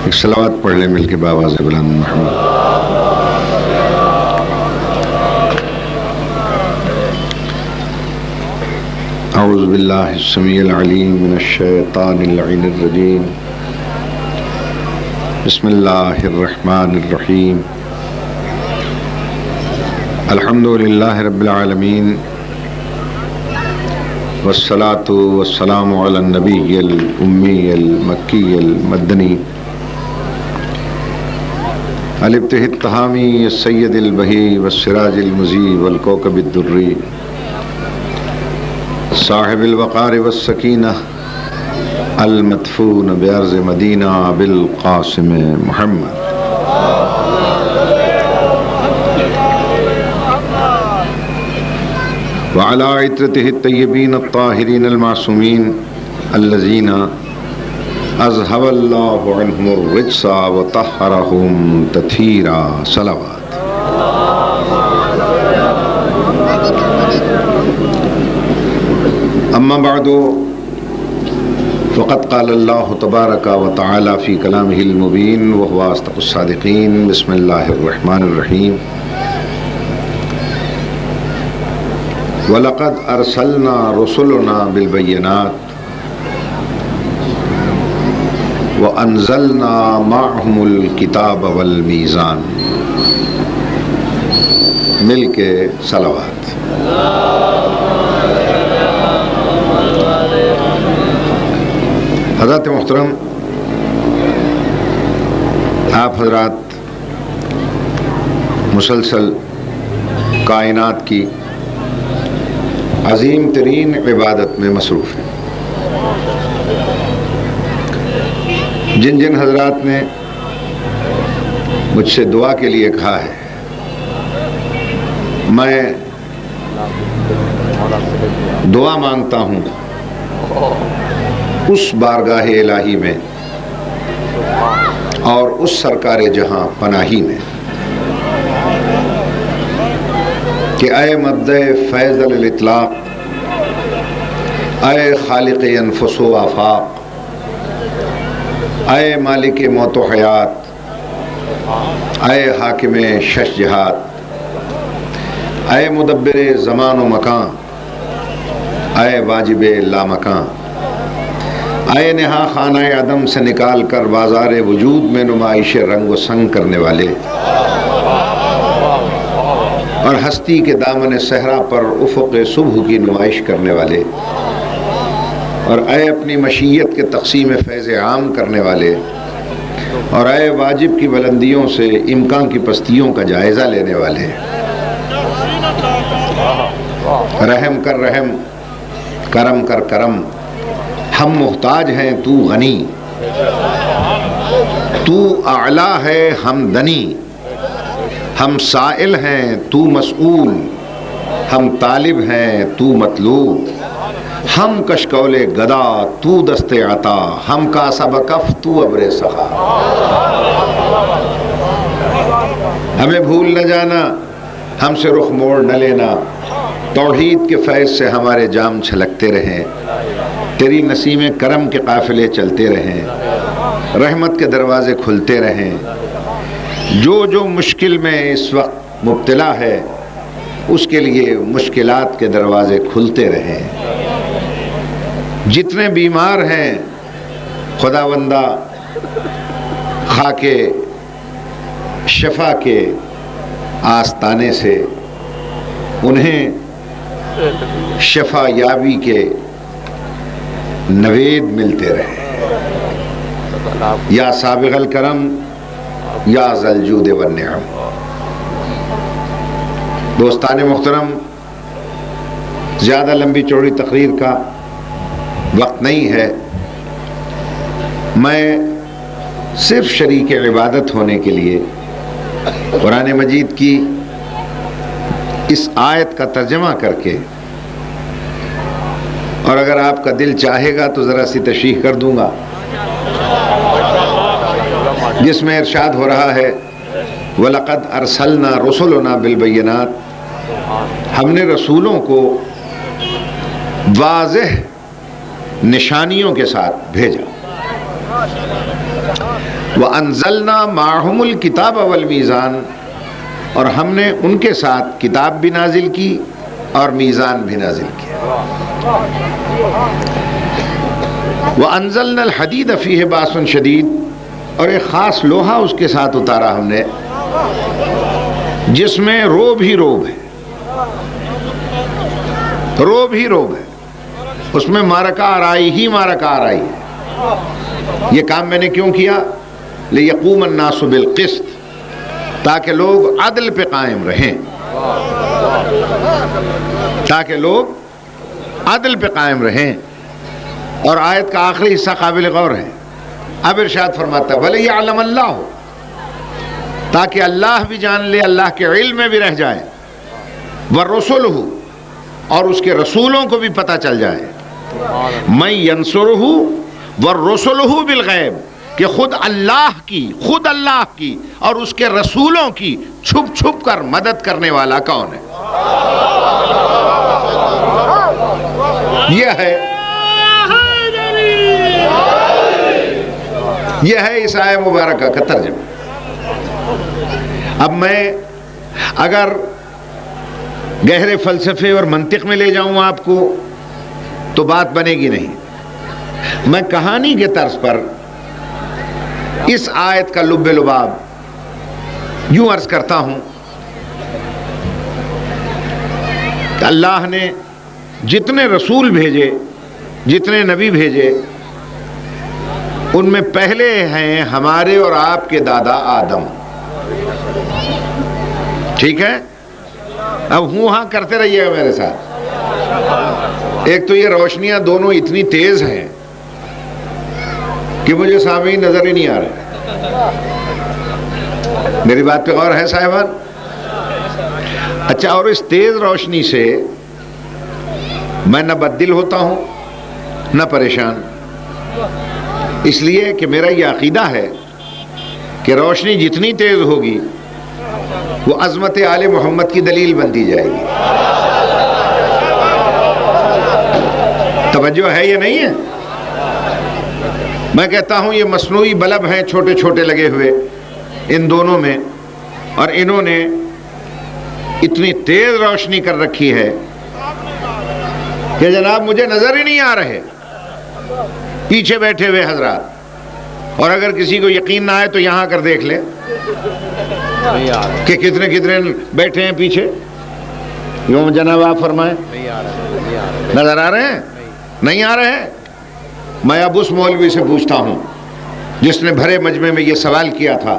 ایک صلوات پڑھ لیں مل کے باواز بلند محمد۔ اعوذ باللہ السمیع العلیم من الشیطان اللعین الرجیم، بسم اللہ الرحمن الرحیم، الحمد للہ رب العالمین، والصلاة والسلام علی النبی الامی المکی المدنی الابتہ التہامی السید البہی والسراج المضی والکوکب الدری صاحب الوقار والسکینہ المدفون بارض مدینہ بالقاسم محمد۔ وعلى عطرته الطیبین الطاہرین المعصومین الذین اذهب اللہ عنہم الرجس وطہرہم تطہیرا، صلوات۔ اما بعد فقد قال اللہ تبارک وتعالی فی کلامہ المبین وهو اصدق الصادقین، بسم اللہ الرحمن الرحیم۔ وَلَقَدْ أَرْسَلْنَا رُسُلُنَا بِالْبَيِّنَاتِ وَأَنزَلْنَا مَعَهُمُ الْكِتَابَ وَالْمِيزَانَ، مل کے صلوات۔ حضرات محترم، آپ حضرات مسلسل کائنات کی عظیم ترین عبادت میں مصروف ہیں۔ جن جن حضرات نے مجھ سے دعا کے لیے کہا ہے، میں دعا مانگتا ہوں اس بارگاہ الہی میں اور اس سرکار جہاں پناہی میں کہ اے مبدع فیض الاطلاق، اے خالق انفس و آفاق، اے مالک موت و حیات، اے حاکم شش جہات، اے مدبر زمان و مکان، اے واجب لامکان، اے نہا خانہ عدم سے نکال کر بازار وجود میں نمائش رنگ و سنگ کرنے والے، اور ہستی کے دامن صحرا پر افق صبح کی نمائش کرنے والے، اور اے اپنی مشیت کے تقسیم فیض عام کرنے والے، اور اے واجب کی بلندیوں سے امکان کی پستیوں کا جائزہ لینے والے، رحم کر رحم، کرم کر کرم، ہم محتاج ہیں تو غنی، تو اعلیٰ ہے ہم دنی، ہم سائل ہیں تو مسئول، ہم طالب ہیں تو مطلوب، ہم کشکول گدا تو دست عطا، ہم کاسب کف تو ابر سخا۔ ہمیں بھول نہ جانا، ہم سے رخ موڑ نہ لینا، توحید کے فیض سے ہمارے جام چھلکتے رہیں، تیری نسیم کرم کے قافلے چلتے رہیں، رحمت کے دروازے کھلتے رہیں، جو جو مشکل میں اس وقت مبتلا ہے اس کے لیے مشکلات کے دروازے کھلتے رہیں، جتنے بیمار ہیں خداوندہ خاک شفا کے آستانے سے انہیں شفا یابی کے نوید ملتے رہے، یا سابق الکرم یا ذل جود والنعم۔ دوستان محترم، زیادہ لمبی چوڑی تقریر کا وقت نہیں ہے، میں صرف شریک عبادت ہونے کے لیے قرآن مجید کی اس آیت کا ترجمہ کر کے، اور اگر آپ کا دل چاہے گا تو ذرا سی تشریح کر دوں گا، جس میں ارشاد ہو رہا ہے وَلَقَدْ أَرْسَلْنَا رُسُلُنَا بِالْبَيِّنَاتِ، ہم نے رسولوں کو واضح نشانیوں کے ساتھ بھیجا۔ وَأَنزَلْنَا مَعَهُمُ الْكِتَابَ وَالْمِيزَانَ، اور ہم نے ان کے ساتھ کتاب بھی نازل کی اور میزان بھی نازل کیا. وَأَنزَلْنَا الْحَدِيدَ فِيهِ بَأْسٌ شَدِيدٌ، اور ایک خاص لوہا اس کے ساتھ اتارا ہم نے جس میں روب ہی روب ہے، روب ہی روب ہے، اس میں معرکہ آرائی ہی معرکہ آرائی ہے. یہ کام میں نے کیوں کیا؟ لِيَقُومَ النَّاسُ بِالْقِسْطِ، تاکہ لوگ عدل پہ قائم رہیں، تاکہ لوگ عدل پہ قائم رہیں. اور آیت کا آخری حصہ قابل غور ہے. اب ارشاد فرماتا ہے وَلِيَعْلَمَ اللَّهُ، تاکہ اللہ بھی جان لے، اللہ کے علم میں بھی رہ جائے، وَرُسُلُهُ، اور اس کے رسولوں کو بھی پتہ چل جائے، مَن يَنصُرُهُ وَرُسُلُهُ بِالْغَیب، کہ خود اللہ کی اور اس کے رسولوں کی چھپ چھپ کر مدد کرنے والا کون ہے. یہ ہے اس آیہ مبارکہ کا ترجمہ. اب میں اگر گہرے فلسفے اور منطق میں لے جاؤں آپ کو تو بات بنے گی نہیں. میں کہانی کے طرز پر اس آیت کا لب لباب یوں عرض کرتا ہوں کہ اللہ نے جتنے رسول بھیجے، جتنے نبی بھیجے، ان میں پہلے ہیں ہمارے اور آپ کے دادا آدم. ٹھیک ہے؟ اب ہوں ہاں کرتے رہیے گا میرے ساتھ. ایک تو یہ روشنیاں دونوں اتنی تیز ہیں کہ مجھے سامعین نظر ہی نہیں آ رہے. میری بات پہ غور ہے صاحبان؟ اچھا، اور اس تیز روشنی سے میں نہ بددل ہوتا ہوں نہ پریشان، اس لیے کہ میرا یہ عقیدہ ہے کہ روشنی جتنی تیز ہوگی وہ عظمت آل محمد کی دلیل بنتی جائے گی. توجہ ہے یا نہیں ہے؟ میں کہتا ہوں یہ مصنوعی بلب ہیں چھوٹے چھوٹے لگے ہوئے ان دونوں میں، اور انہوں نے اتنی تیز روشنی کر رکھی ہے کہ جناب مجھے نظر ہی نہیں آ رہے پیچھے بیٹھے ہوئے حضرات. اور اگر کسی کو یقین نہ آئے تو یہاں کر دیکھ لیں کہ کتنے کتنے بیٹھے ہیں پیچھے. یوں جناب آپ فرمائیں، نظر آ رہے ہیں؟ نہیں آ رہے ہیں. میں اب اس مولوی سے پوچھتا ہوں جس نے بھرے مجمع میں یہ سوال کیا تھا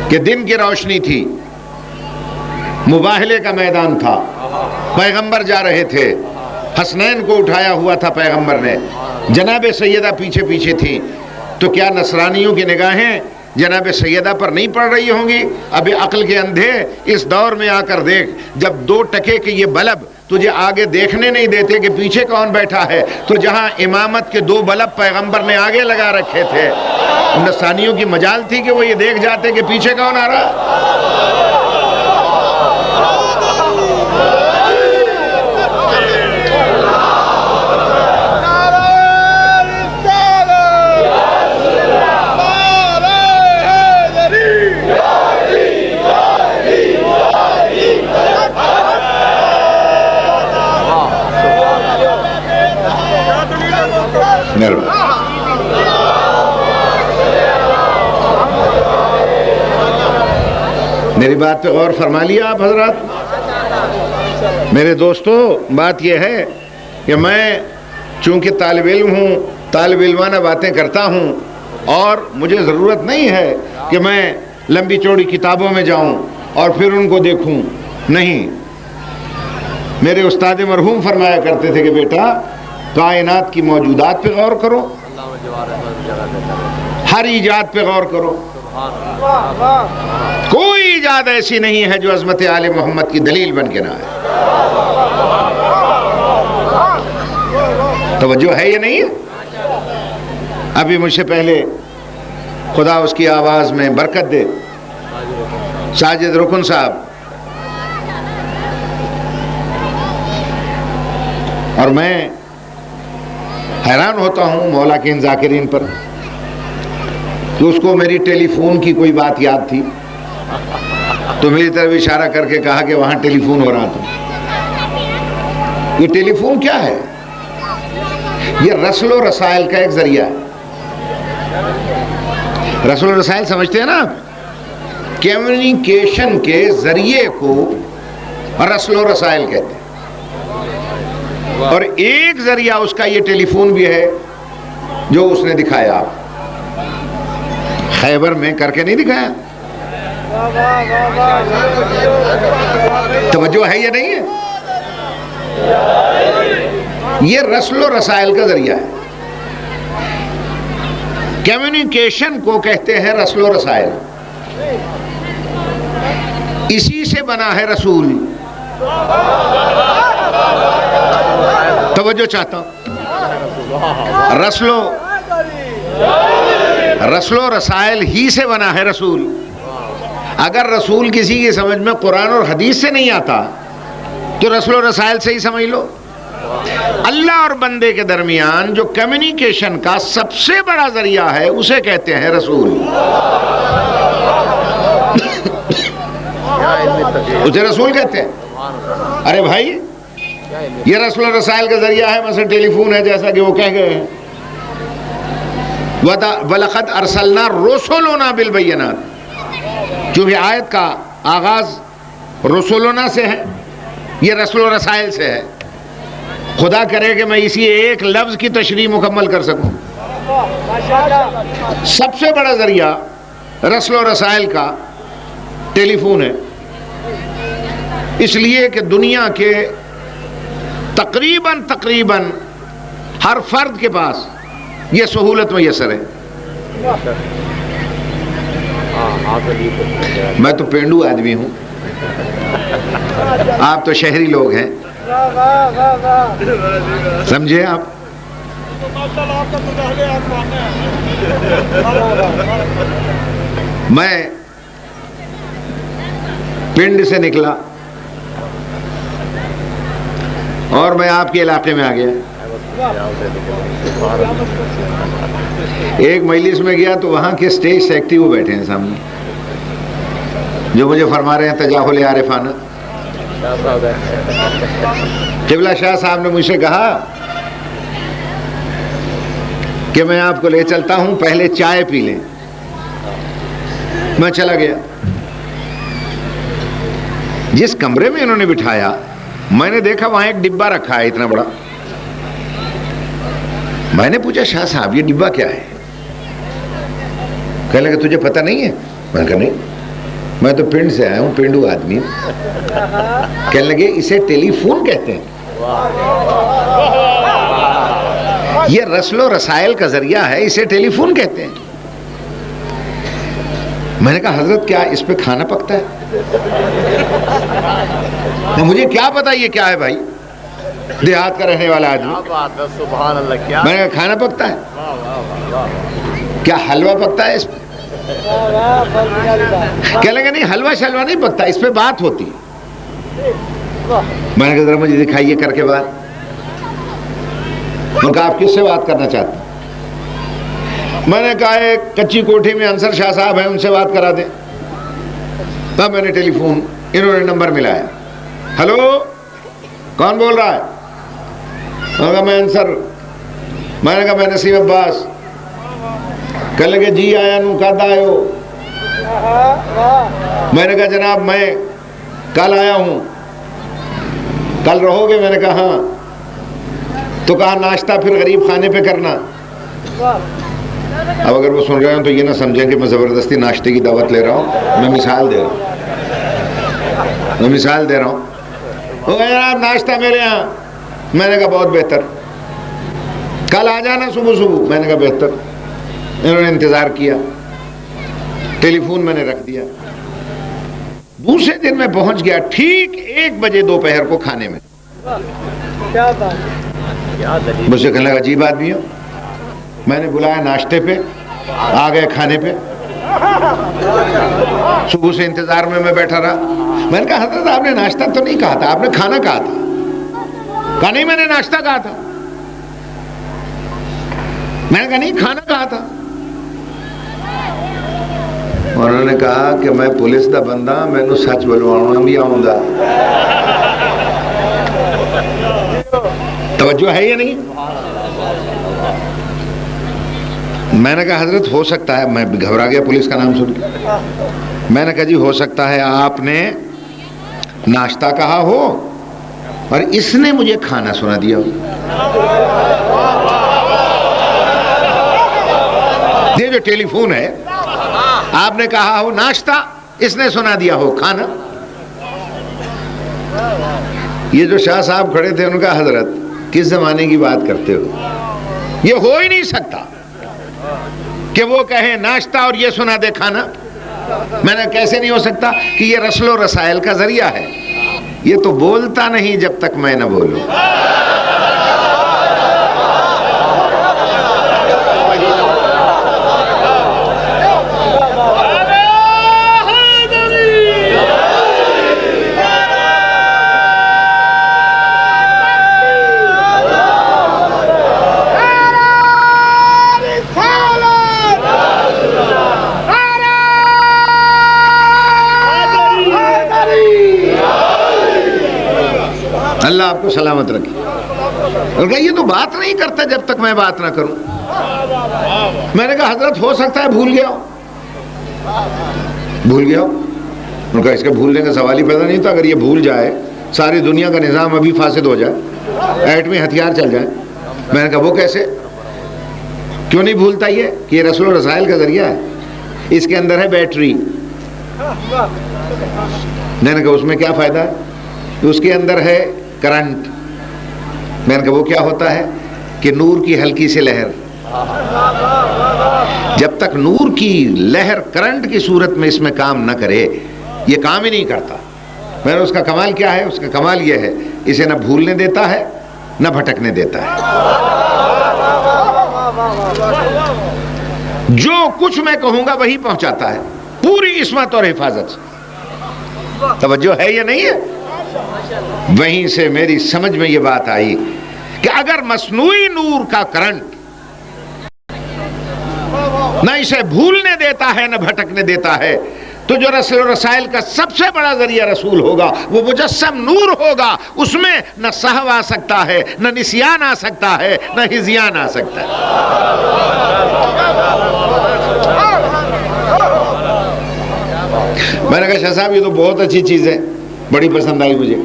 کہ دن کی روشنی تھی، مباہلے کا میدان تھا، پیغمبر جا رہے تھے، حسنین کو اٹھایا ہوا تھا پیغمبر نے، جناب سیدہ پیچھے پیچھے تھی، تو کیا نصرانیوں کی نگاہیں جناب سیدہ پر نہیں پڑ رہی ہوں گی؟ ابھی عقل کے اندھے اس دور میں آ کر دیکھ، جب 2 ٹکے کے یہ بلب تجھے آگے دیکھنے نہیں دیتے کہ پیچھے کون بیٹھا ہے، تو جہاں امامت کے 2 بلب پیغمبر نے آگے لگا رکھے تھے، نصرانیوں کی مجال تھی کہ وہ یہ دیکھ جاتے کہ پیچھے کون آ رہا. میری بات پہ غور فرما لیا آپ حضرات؟ میرے دوستو، بات یہ ہے کہ میں چونکہ طالب علم ہوں، طالب علمانہ باتیں کرتا ہوں، اور مجھے ضرورت نہیں ہے کہ میں لمبی چوڑی کتابوں میں جاؤں اور پھر ان کو دیکھوں. نہیں، میرے استاد مرحوم فرمایا کرتے تھے کہ بیٹا کائنات کی موجودات پہ غور کرو، ہر ایجاد پہ غور کرو. کوئی ایجاد ایسی نہیں ہے جو عظمت آل محمد کی دلیل بن کے نہ آئے. توجہ ہے یا نہیں ہے؟ ابھی مجھ سے پہلے خدا اس کی آواز میں برکت دے ساجد رکن صاحب، اور میں حیران ہوتا ہوں مولا کے ان ذاکرین پر. کہ اس کو میری ٹیلی فون کی کوئی بات یاد تھی تو میری طرف اشارہ کر کے کہا کہ وہاں ٹیلی فون ہو رہا تھا. یہ ٹیلی فون کیا ہے؟ یہ رسل و رسائل کا ایک ذریعہ ہے. رسل و رسائل سمجھتے ہیں نا آپ؟ کمیونیکیشن کے ذریعے کو رسل و رسائل کہتے ہیں. اور ایک ذریعہ اس کا یہ ٹیلی فون بھی ہے جو اس نے دکھایا. آپ خیبر میں کر کے نہیں دکھایا. توجہ ہے یا نہیں ہے؟ یہ رسل و رسائل کا ذریعہ ہے. کمیونیکیشن کو کہتے ہیں رسل و رسائل. اسی سے بنا ہے رسول. توجہ چاہتا ہوں. رسل و رسائل ہی سے بنا ہے رسول. اگر رسول کسی کی سمجھ میں قرآن اور حدیث سے نہیں آتا تو رسل و رسائل سے ہی سمجھ لو. اللہ اور بندے کے درمیان جو کمیونیکیشن کا سب سے بڑا ذریعہ ہے اسے کہتے ہیں رسول. اسے رسول کہتے ہیں. ارے بھائی یہ رسل و رسائل کا ذریعہ ہے. مثلا ٹیلی فون ہے جیسا کہ وہ کہہ گئے ہیں وَلَقَدْ أَرْسَلْنَا رُسُلُنَا بِالْبَيِّنَاتِ. چونکہ آیت کا آغاز رسولنا سے ہے, یہ رسل و رسائل سے ہے. خدا کرے کہ میں اسی ایک لفظ کی تشریح مکمل کر سکوں. سب سے بڑا ذریعہ رسل و رسائل کا ٹیلی فون ہے. اس لیے کہ دنیا کے تقریباً ہر فرد کے پاس یہ سہولت میسر ہے. میں تو پینڈو آدمی ہوں, آپ تو شہری لوگ ہیں, سمجھے آپ. میں پنڈ سے نکلا اور میں آپ کے علاقے میں آ گیا. ایک مجلس میں گیا تو وہاں کے اسٹیج سیکٹری وہ بیٹھے ہیں سامنے جو مجھے فرما رہے ہیں تجاہل عارفانہ. قبلہ شاہ صاحب نے مجھ سے کہا کہ میں آپ کو لے چلتا ہوں, پہلے چائے پی لیں. میں چلا گیا. جس کمرے میں انہوں نے بٹھایا میں نے دیکھا وہاں ایک ڈبہ رکھا ہے اتنا بڑا. میں نے پوچھا شاہ صاحب یہ ڈبہ کیا ہے؟ کہنے لگے تجھے پتہ نہیں ہے؟ میں نے کہا نہیں, میں تو پنڈ سے آیا ہوں, پنڈو آدمی. کہنے لگے اسے ٹیلی فون کہتے ہیں. یہ رسل و رسائل کا ذریعہ ہے, اسے ٹیلی فون کہتے ہیں. میں نے کہا حضرت کیا اس پہ کھانا پکتا ہے؟ مجھے کیا پتا یہ کیا ہے بھائی, دیہات کا رہنے والا آدمی. میں نے کہا کھانا پکتا ہے, کیا حلوہ پکتا ہے اس پہ؟ کہنے لگا نہیں حلوہ شلوہ نہیں پکتا, اس پہ بات ہوتی ہے. میں نے کہا ذرا مجھے دکھائیے کر کے بات. میں نے کہا آپ کس سے بات کرنا چاہتے ہیں؟ میں نے کہا ایک کچی کوٹھی میں انصر شاہ صاحب ہیں, ان سے بات کرا دیں. تب میں نے ٹیلی فون, انہوں نے نمبر ملایا. ہلو کون بول رہا ہے؟ میں نے کہا میں انصر. میں نے کہا میں نسیم عباس. کہنے لگے جی آیا نو کد آئے ہو؟ میں نے کہا جناب میں کل آیا ہوں. کل رہو گے؟ میں نے کہا ہاں. تو کہا ناشتہ پھر غریب خانے پہ کرنا. اب اگر وہ سن رہے ہیں تو یہ نہ سمجھیں کہ میں زبردستی ناشتے کی دعوت لے رہا ہوں, میں مثال دے رہا ہوں. وہ کہا جناب ناشتہ میرے یہاں. میں نے کہا بہت بہتر, کل آ جانا صبح صبح. میں نے کہا بہتر. انہوں نے انتظار کیا, ٹیلی فون میں نے رکھ دیا. دوسرے دن میں پہنچ گیا ٹھیک 1 بجے دوپہر کو کھانے میں. مجھ سے کہنے لگا عجیب آدمی ہو. میں نے بلایا ناشتے پہ, آ گئے کھانے پہ. صبح سے انتظار میں بیٹھا رہا. میں نے کہا حضرت آپ نے ناشتہ تو نہیں کہا تھا, آپ نے کھانا کہا تھا. کہا نہیں میں نے ناشتہ کہا تھا. میں نے کہا نہیں کھانا کہا تھا. انہوں نے کہا کہ میں پولیس دا بندہ، مینوں سچ بلوانا بھی آؤں گا۔ توجہ ہے یا نہیں؟ میں نے کہا حضرت ہو سکتا ہے، میں گھبرا گیا پولیس کا نام سن کے۔ میں نے کہا جی ہو سکتا ہے آپ نے ناشتہ کہا ہو اور اس نے مجھے کھانا سنا دیا ہو۔ یہ جو ٹیلی فون ہے، آپ نے کہا ہو ناشتہ، اس نے سنا دیا ہو کھانا۔ یہ جو شاہ صاحب کھڑے تھے ان کا حضرت کس زمانے کی بات کرتے ہو؟ یہ ہو ہی نہیں سکتا کہ وہ کہے ناشتہ اور یہ سنا دے کھانا۔ میں نے کیسے نہیں ہو سکتا کہ یہ رسل و رسائل کا ذریعہ ہے، یہ تو بولتا نہیں جب تک میں نہ بولوں۔ اللہ آپ کو سلامت رکھے۔ اور کہا یہ تو بات نہیں کرتا جب تک میں بات نہ کروں۔ میں نے کہا حضرت ہو سکتا ہے بھول گیا ہو۔ بھول گیا ہو؟ انہوں نے کہا اس کا بھولنے کا سوال ہی پیدا نہیں تھا، اگر یہ بھول جائے ساری دنیا کا نظام ابھی فاسد ہو جائے، ایٹمی ہتھیار چل جائے۔ میں نے کہا وہ کیسے؟ کیوں نہیں بھولتا یہ کہ یہ رسل و رسائل کا ذریعہ ہے، اس کے اندر ہے بیٹری۔ میں نے کہا اس میں کیا فائدہ ہے؟ اس کے اندر ہے کرنٹ۔ میں نے کہا وہ کیا ہوتا ہے؟ کہ نور کی ہلکی سی لہر، جب تک نور کی لہر کرنٹ کی صورت میں اس میں کام نہ کرے یہ کام ہی نہیں کرتا۔ میں نے اس کا کمال کیا ہے؟ اس کا کمال یہ ہے اسے نہ بھولنے دیتا ہے نہ بھٹکنے دیتا ہے۔ جو کچھ میں کہوں گا وہی پہنچاتا ہے، پوری عصمت اور حفاظت سے۔ توجہ ہے یا نہیں ہے؟ وہیں سے میری سمجھ میں یہ بات آئی کہ اگر مصنوعی نور کا کرنٹ نہ اسے بھولنے دیتا ہے نہ بھٹکنے دیتا ہے، تو جو رسل و رسائل کا سب سے بڑا ذریعہ رسول ہوگا وہ مجسم نور ہوگا، اس میں نہ سہو آ سکتا ہے، نہ نسیان آ سکتا ہے، نہ ہذیان آ سکتا ہے۔ میں نے کہا شاہ صاحب یہ تو بہت اچھی چیز ہے، بڑی پسند آئی مجھے۔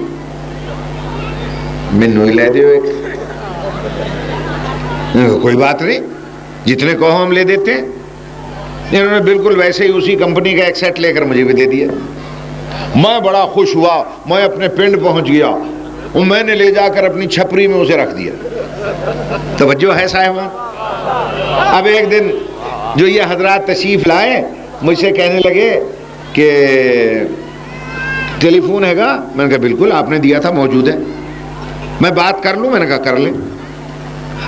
مینوں ہی لے دیو ایک۔ کوئی بات نہیں، جتنے کہو ہم لے دیتے ہیں۔ انہوں نے بالکل ویسے ہی اسی کمپنی کا ایک سیٹ لے کر مجھے بھی دے دیا۔ میں بڑا خوش ہوا، میں اپنے پنڈ پہنچ گیا اور میں نے لے جا کر اپنی چھپری میں اسے رکھ دیا۔ توجہ ہے صاحبان؟ اب ایک دن جو یہ حضرات تشریف لائے مجھ سے کہنے لگے کہ ٹیلی فون ہے گا؟ میں نے کہا بالکل آپ نے دیا تھا، موجود ہے، میں بات کر لوں؟ میں نے کہا کر لیں۔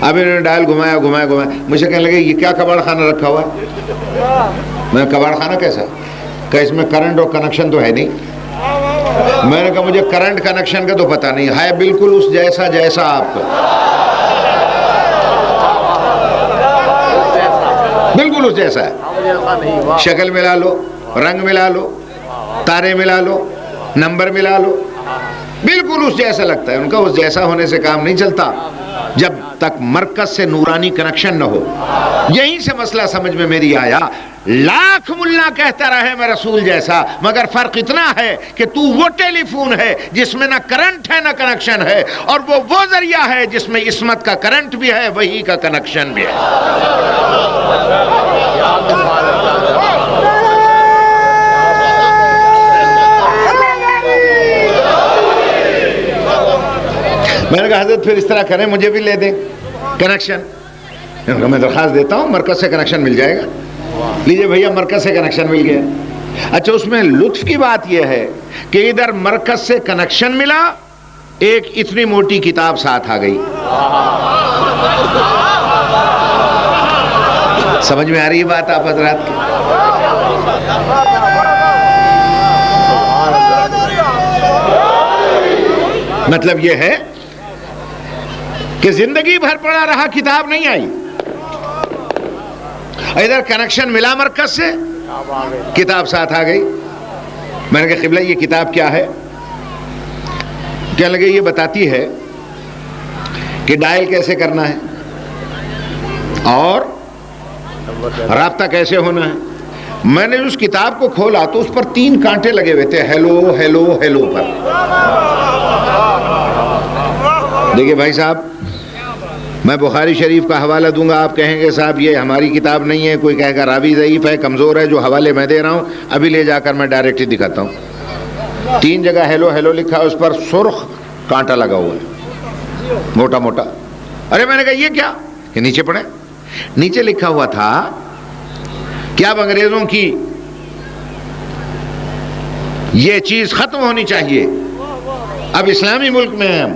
اب انہوں نے ڈائل گھمایا گھمایا گھمایا، مجھ سے کہنے لگے یہ کیا کباڑ خانہ رکھا ہوا ہے؟ میں نے کباڑ خانہ کیسا؟ کہ اس میں کرنٹ اور کنیکشن تو ہے نہیں۔ میں نے کہا مجھے کرنٹ کنیکشن کا تو پتہ نہیں ہے، بالکل اس جیسا جیسا آپ کا، بالکل اس جیسا ہے۔ شکل ملا لو، رنگ ملا لو، تارے ملا لو، نمبر ملا لو، بالکل اس جیسا لگتا ہے۔ ان کا اس جیسا ہونے سے کام نہیں چلتا جب تک مرکز سے نورانی کنیکشن نہ ہو۔ یہیں سے مسئلہ سمجھ میں میری آیا، لاکھ ملا کہتا رہے میں رسول جیسا، مگر فرق اتنا ہے کہ تو وہ ٹیلی فون ہے جس میں نہ کرنٹ ہے نہ کنیکشن ہے، اور وہ ذریعہ ہے جس میں عصمت کا کرنٹ بھی ہے، وہی کا کنیکشن بھی ہے۔ میں نے کہا حضرت پھر اس طرح کریں مجھے بھی لے دیں کنیکشن۔ میں درخواست دیتا ہوں مرکز سے کنیکشن مل جائے گا۔ لیجئے بھیا مرکز سے کنیکشن مل گیا۔ اچھا اس میں لطف کی بات یہ ہے کہ ادھر مرکز سے کنیکشن ملا، ایک اتنی موٹی کتاب ساتھ آ گئی۔ سمجھ میں آ رہی ہے بات آپ حضرات کی؟ مطلب یہ ہے کہ زندگی بھر پڑا رہا، کتاب نہیں آئی، ادھر کنیکشن ملا مرکز سے، کتاب ساتھ آ گئی. میں نے کہا قبلہ یہ کتاب کیا ہے؟ کہنے لگے یہ بتاتی ہے کہ ڈائل کیسے کرنا ہے اور رابطہ کیسے ہونا ہے. میں نے اس کتاب کو کھولا تو اس پر 3 کانٹے لگے ہوئے تھے، ہیلو ہیلو ہیلو پر. دیکھیے بھائی صاحب، میں بخاری شریف کا حوالہ دوں گا، آپ کہیں گے صاحب یہ ہماری کتاب نہیں ہے، کوئی کہے گا راوی ضعیف ہے، کمزور ہے، جو حوالے میں دے رہا ہوں ابھی لے جا کر میں ڈائریکٹ ہی دکھاتا ہوں. 3 جگہ ہیلو ہیلو لکھا ہے، اس پر سرخ کانٹا لگا ہوا ہے موٹا موٹا. ارے میں نے کہا یہ کیا؟ کہ نیچے پڑھیں. نیچے لکھا ہوا تھا کہ اب انگریزوں کی یہ چیز ختم ہونی چاہیے، اب اسلامی ملک میں ہیں ہم،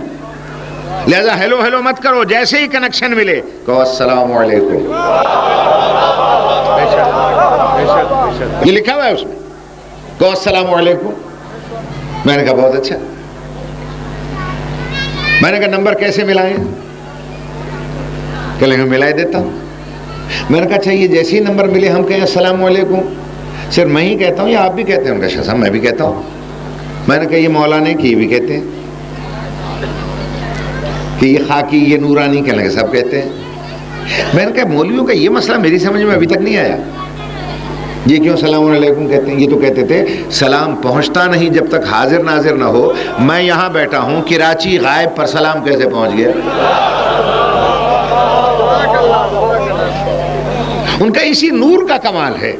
لہذا ہیلو ہیلو مت کرو، جیسے ہی کنیکشن ملے کہو السلام علیکم. یہ لکھا ہوا ہے اس میں، کہو السلام علیکم. میں نے کہا بہت اچھا. میں نے کہا نمبر کیسے ملائیں؟ کہ میں ملا دیتا ہوں. میں نے کہا اچھا یہ جیسے ہی نمبر ملے ہم کہیں السلام علیکم، صرف میں ہی کہتا ہوں یا آپ بھی کہتے ہیں؟ ان کا شاہ صاحب میں بھی کہتا ہوں. میں نے کہا یہ مولانا کی بھی کہتے ہیں کہ یہ خاکی، یہ نورانی، کہنے لگے سب کہتے ہیں. میں نے کہا مولویوں کا یہ مسئلہ میری سمجھ میں ابھی تک نہیں آیا، یہ کیوں السلام علیکم کہتے ہیں؟ یہ تو کہتے تھے سلام پہنچتا نہیں جب تک حاضر ناظر نہ ہو. میں یہاں بیٹھا ہوں، کراچی غائب پر سلام کیسے پہنچ گیا؟ ان کا اسی نور کا کمال ہے،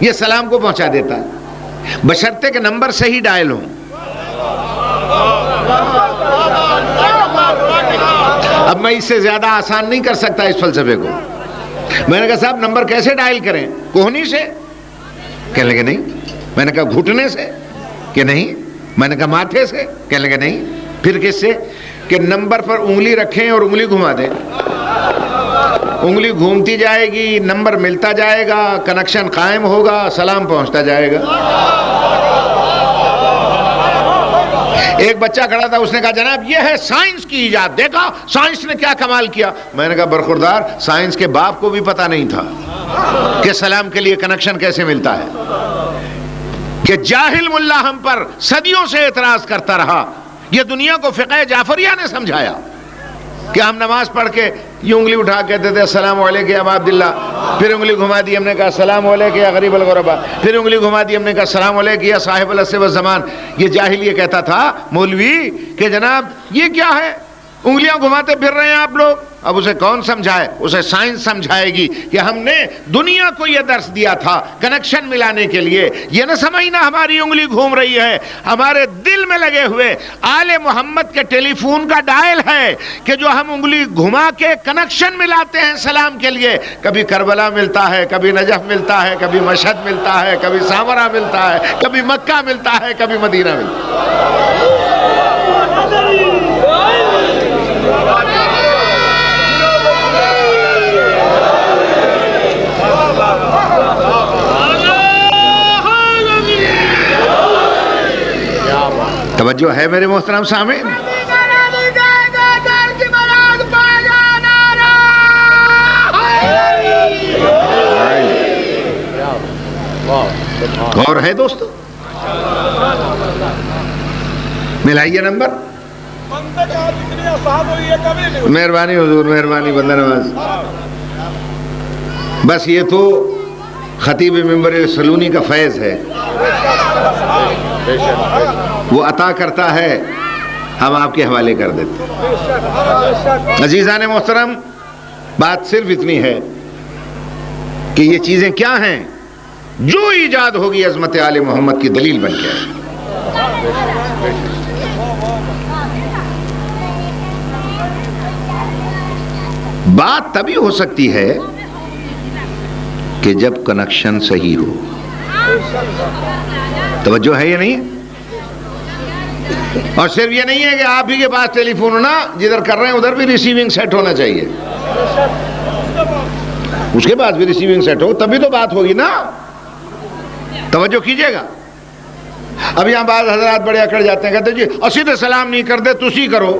یہ سلام کو پہنچا دیتا ہے بشرطے کہ نمبر صحیح ڈائل ہوں. اب میں اس سے زیادہ آسان نہیں کر سکتا اس فلسفے کو. میں نے کہا صاحب نمبر کیسے ڈائل کریں؟ کوہنی سے؟ کہنے لگے نہیں. میں نے کہا گھٹنے سے؟ کہ نہیں. میں نے کہا ماتھے سے؟ کہنے لگے نہیں. پھر کس سے؟ کہ نمبر پر انگلی رکھیں اور انگلی گھما دیں، انگلی گھومتی جائے گی، نمبر ملتا جائے گا، کنیکشن قائم ہوگا، سلام پہنچتا جائے گا. ایک بچہ کھڑا تھا، اس نے کہا جناب یہ ہے سائنس کی ایجاد، دیکھا سائنس نے کیا کمال کیا. میں نے کہا برخوردار، سائنس کے باپ کو بھی پتا نہیں تھا کہ سلام کے لیے کنیکشن کیسے ملتا ہے، کہ جاہل ملا ہم پر صدیوں سے اعتراض کرتا رہا. یہ دنیا کو فقہ جعفریہ نے سمجھایا کہ ہم نماز پڑھ کے یہ انگلی اٹھا کہتے تھے السلام علیکم یا ابا عبداللہ، پھر انگلی گھما دی ہم نے کہا السلام علیکم یا غریب الغربا، پھر انگلی گھما دی ہم نے کہا السلام علیکم یا صاحب العصر والزمان. یہ جاہل یہ کہتا تھا مولوی کہ جناب یہ کیا ہے، انگلیاں گھماتے پھر رہے ہیں آپ لوگ. اب اسے کون سمجھائے؟ اسے سائنس سمجھائے گی کہ ہم نے دنیا کو یہ درس دیا تھا کنیکشن ملانے کے لیے. یہ نہ سمجھنا ہماری انگلی گھوم رہی ہے، ہمارے دل میں لگے ہوئے آل محمد کے ٹیلی فون کا ڈائل ہے کہ جو ہم انگلی گھما کے کنیکشن ملاتے ہیں سلام کے لیے. کبھی کربلا ملتا ہے، کبھی نجف ملتا ہے، کبھی مشہد ملتا ہے، کبھی سامرا ملتا ہے، کبھی مکہ ملتا ہے، کبھی مدینہ ملتا ہے. توجہ ہے میرے محترم سامعین؟ غور ہے دوستو؟ ملائیے نمبر. مہربانی حضور، مہربانی بندہ نواز. بس یہ تو خطیب ممبر سلونی کا فیض ہے، وہ عطا کرتا ہے، ہم آپ کے حوالے کر دیتے. عزیزان محترم، بات صرف اتنی ہے کہ یہ چیزیں کیا ہیں جو ایجاد ہوگی عظمت آل محمد کی دلیل بن کے. بات تبھی ہو سکتی ہے کہ جب کنیکشن صحیح ہو. توجہ ہے یہ نہیں؟ اور صرف یہ نہیں ہے کہ آپ ہی کے پاس ٹیلی فون ہونا، جدھر کر رہے ہیں ادھر بھی ریسیونگ سیٹ ہونا چاہیے، اس کے پاس بھی ریسیونگ سیٹ ہو، تبھی تو بات ہوگی نا. توجہ کیجئے گا. اب یہاں بعض حضرات بڑے اکڑ جاتے ہیں، کہتے ہیں جی اسی تو سلام نہیں کر دے تسی کرو.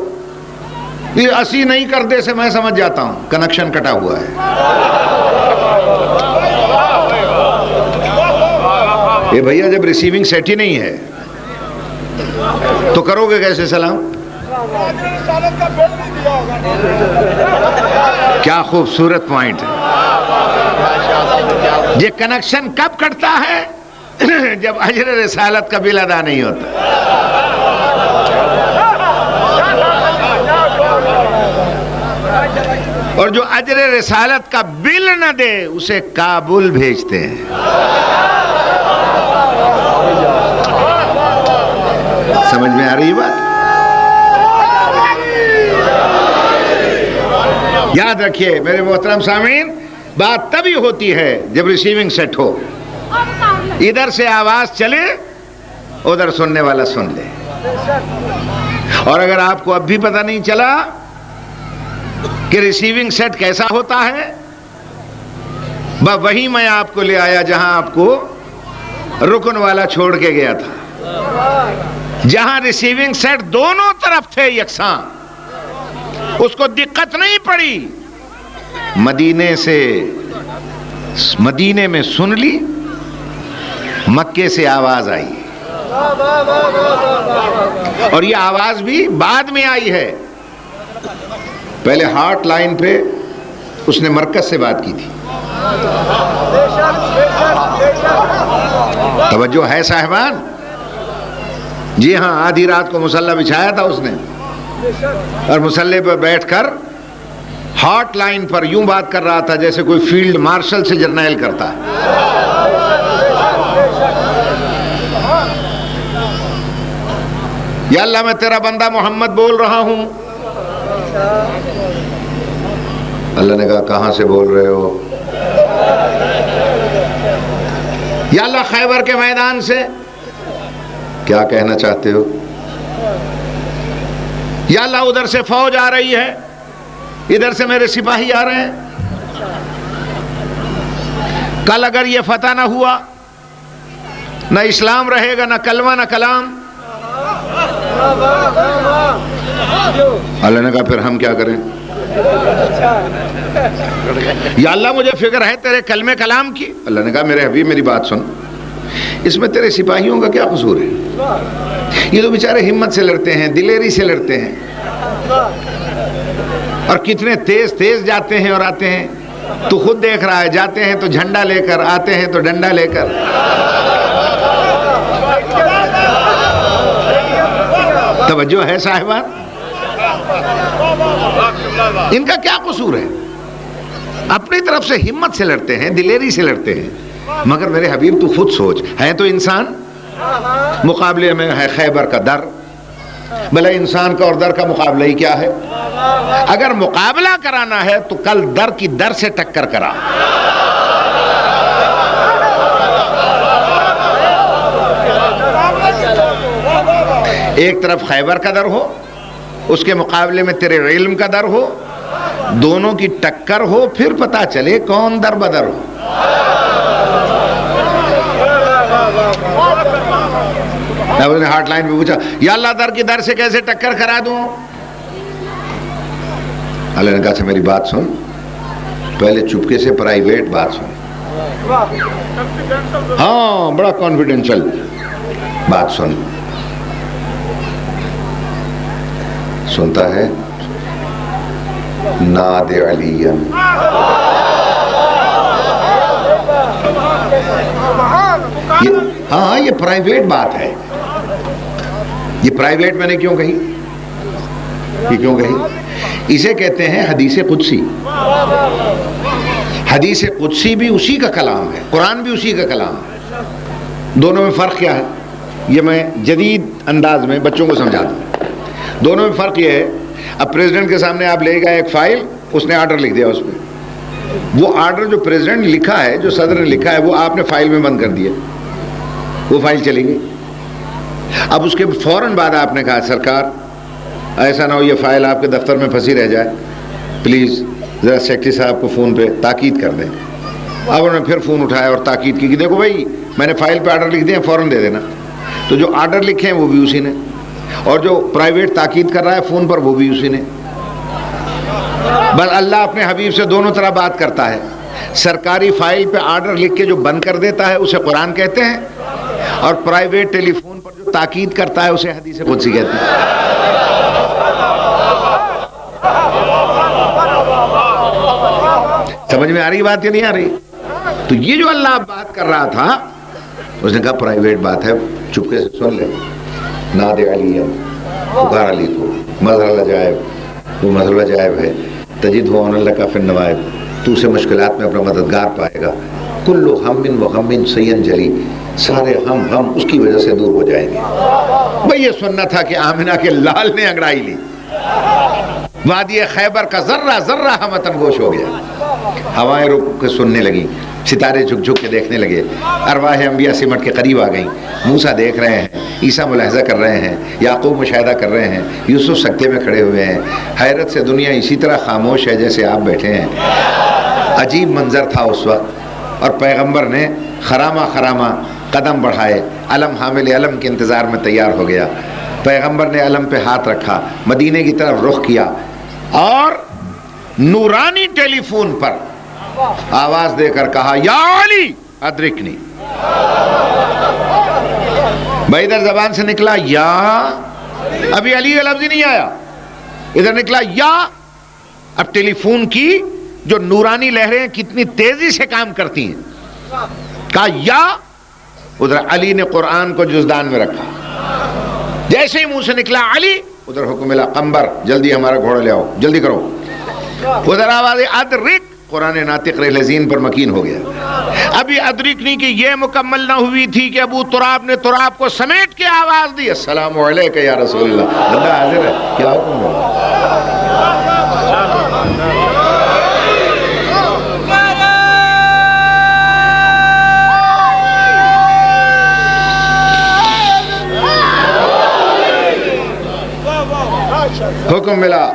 یہ اسی نہیں کر دے سے میں سمجھ جاتا ہوں کنیکشن کٹا ہوا ہے. یہ بھیا جب ریسیونگ سیٹ ہی نہیں ہے تو کرو گے کیسے سلام؟ کیا خوبصورت پوائنٹ ہے. یہ کنیکشن کب کٹتا ہے؟ جب اجر رسالت کا بل ادا نہیں ہوتا. اور جو اجر رسالت کا بل نہ دے اسے کابل بھیجتے ہیں. سمجھ میں آ رہی بات؟ یاد رکھیے میرے محترم سامعین، بات تبھی ہوتی ہے جب ریسیونگ سیٹ ہو. ادھر سے آواز چلے ادھر سننے والا سن لے. اور اگر آپ کو اب بھی پتہ نہیں چلا کہ ریسیونگ سیٹ کیسا ہوتا ہے، وہیں میں آپ کو لے آیا جہاں آپ کو رکن والا چھوڑ کے گیا تھا، جہاں ریسیونگ سیٹ دونوں طرف تھے یکساں. اس کو دقت نہیں پڑی، مدینے میں سن لی، مکے سے آواز آئی. اور یہ آواز بھی بعد میں آئی ہے. پہلے ہارٹ لائن پہ اس نے مرکز سے بات کی تھی. توجہ ہے صاحبان؟ جی ہاں، آدھی رات کو مصلی بچھایا تھا اس نے، اور مصلی پر بیٹھ کر ہارٹ لائن پر یوں بات کر رہا تھا جیسے کوئی فیلڈ مارشل سے جرنیل کرتا ہے. یا اللہ میں تیرا بندہ محمد بول رہا ہوں. اللہ نے کہا کہاں سے بول رہے ہو؟ یا اللہ خیبر کے میدان سے. کیا کہنا چاہتے ہو؟ یا اللہ ادھر سے فوج آ رہی ہے، ادھر سے میرے سپاہی آ رہے ہیں. کل اگر یہ فتح نہ ہوا، نہ اسلام رہے گا، نہ کلمہ نہ کلام. اللہ نے کہا پھر ہم کیا کریں؟ یا اللہ مجھے فکر ہے تیرے کلمے کلام کی. اللہ نے کہا میرے حبیب میری بات سن، اس میں تیرے سپاہیوں کا کیا قصور ہے؟ یہ تو بیچارے ہمت سے لڑتے ہیں، دلیری سے لڑتے ہیں، اور کتنے تیز تیز جاتے ہیں اور آتے ہیں. تو خود دیکھ رہا ہے، جاتے ہیں تو جھنڈا لے کر، آتے ہیں تو ڈنڈا لے کر. توجہ ہے صاحبان؟ ان کا کیا قصور ہے؟ اپنی طرف سے ہمت سے لڑتے ہیں، دلیری سے لڑتے ہیں. مگر میرے حبیب تو خود سوچ، ہے تو انسان، مقابلے میں ہے خیبر کا در. بھلا انسان کا اور در کا مقابلہ ہی کیا ہے؟ اگر مقابلہ کرانا ہے تو کل در کی در سے ٹکر کرا. ایک طرف خیبر کا در ہو، اس کے مقابلے میں تیرے علم کا در ہو، دونوں کی ٹکر ہو، پھر پتا چلے کون در بدر ہو. نے ہارٹ لائن پہ پوچھا یا اللہ در کی در سے کیسے ٹکر کرا دوں؟ اللہ نے کہا سے میری بات سن، پہلے چپکے سے پرائیویٹ بات سن. ہاں بڑا کانفیڈینشل بات سن. سنتا ہے ناد علی. ہاں یہ پرائیویٹ بات ہے. یہ پرائیویٹ میں نے کیوں کہی؟ یہ کیوں کہی؟ اسے کہتے ہیں حدیث قدسی. حدیث قدسی بھی اسی کا کلام ہے، قرآن بھی اسی کا کلام ہے. دونوں میں فرق کیا ہے؟ یہ میں جدید انداز میں بچوں کو سمجھا دوں. دونوں میں فرق یہ ہے، اب پریزیڈنٹ کے سامنے آپ لے گئے ایک فائل، اس نے آرڈر لکھ دیا، اس پہ وہ آرڈر جو پریزیڈنٹ نے لکھا ہے، جو صدر نے لکھا ہے، وہ آپ نے فائل میں بند کر دیا، وہ فائل چلی گئی. اب اس کے فوراً بعد آپ نے کہا سرکار ایسا نہ ہو یہ فائل آپ کے دفتر میں پھنسی رہ جائے، پلیز ذرا سیکرٹری صاحب کو فون پہ تاکید کر دیں. اب انہوں نے پھر فون اٹھایا اور تاکید کی کہ دیکھو بھائی میں نے فائل پہ آرڈر لکھ دیا، فوراً دے دینا. تو جو آرڈر لکھے ہیں وہ بھی اسی نے، اور جو پرائیویٹ تاکید کر رہا ہے فون پر وہ بھی اسی نے. بس اللہ اپنے حبیب سے دونوں طرح بات کرتا ہے. سرکاری فائل پہ آرڈر لکھ کے جو بند کر دیتا ہے اسے قرآن کہتے ہیں، اور پرائیویٹ ٹیلی فون پر جو تاکید کرتا ہے اسے حدیث قدسی کہتے ہیں. سمجھ میں آ رہی بات یا نہیں آ رہی؟ تو یہ جو اللہ بات کر رہا تھا اس نے کہا پرائیویٹ بات ہے، چپکے سے سن لے. ناد علی پکار علی کو، مظہر العجائب، وہ مظہر العجائب ہے. تجد ہو اللہ کا فی النوائب، تو اسے مشکلات میں اپنا مددگار پائے گا. کل ہم و غم سین جلی، سارے ہم اس کی وجہ سے دور ہو جائیں گے. بھئی یہ سننا تھا کہ آمنہ کے لال نے انگڑائی لی، وادی خیبر کا ذرہ ذرہ ہمتن گوش ہو گیا. ہوائیں رک کے سننے لگی، ستارے جھک جھک کے دیکھنے لگے، ارواح انبیاء سمٹ کے قریب آ گئیں. موسیٰ دیکھ رہے ہیں، عیسیٰ ملاحظہ کر رہے ہیں، یعقوب مشاہدہ کر رہے ہیں، یوسف سکتے میں کھڑے ہوئے ہیں. حیرت سے دنیا اسی طرح خاموش ہے جیسے آپ بیٹھے ہیں. عجیب منظر تھا اس وقت. اور پیغمبر نے خرامہ قدم بڑھائے، علم حامل علم کے انتظار میں تیار ہو گیا. پیغمبر نے علم پہ ہاتھ رکھا، مدینے کی طرف رخ کیا اور نورانی ٹیلی فون پر آواز دے کر کہا یا علی ادرکنی. بھائی ادھر زبان سے نکلا یا، ابھی علی کا لفظ ہی نہیں آیا، ادھر نکلا یا. اب ٹیلی فون کی جو نورانی لہریں کتنی تیزی سے کام کرتی ہیں، کہا یا. ادھر علی نے قرآن کو جزدان میں رکھا. جیسے ہی منہ سے نکلا علی، ادھر حکم ملا قمبر جلدی ہمارا گھوڑا لے آؤ، جلدی کرو. ادھر آواز ادرک، قرآن ناطق رہلزین پر مکین ہو گیا. ابھی ادرکنی کی یہ مکمل نہ ہوئی تھی کہ ابو تراب نے تراب کو سمیٹ کے آواز دی السلام علیکہ یا رسول اللہ. اللہ حاضر ہے، کیا حکم ہے؟ حکم ملا.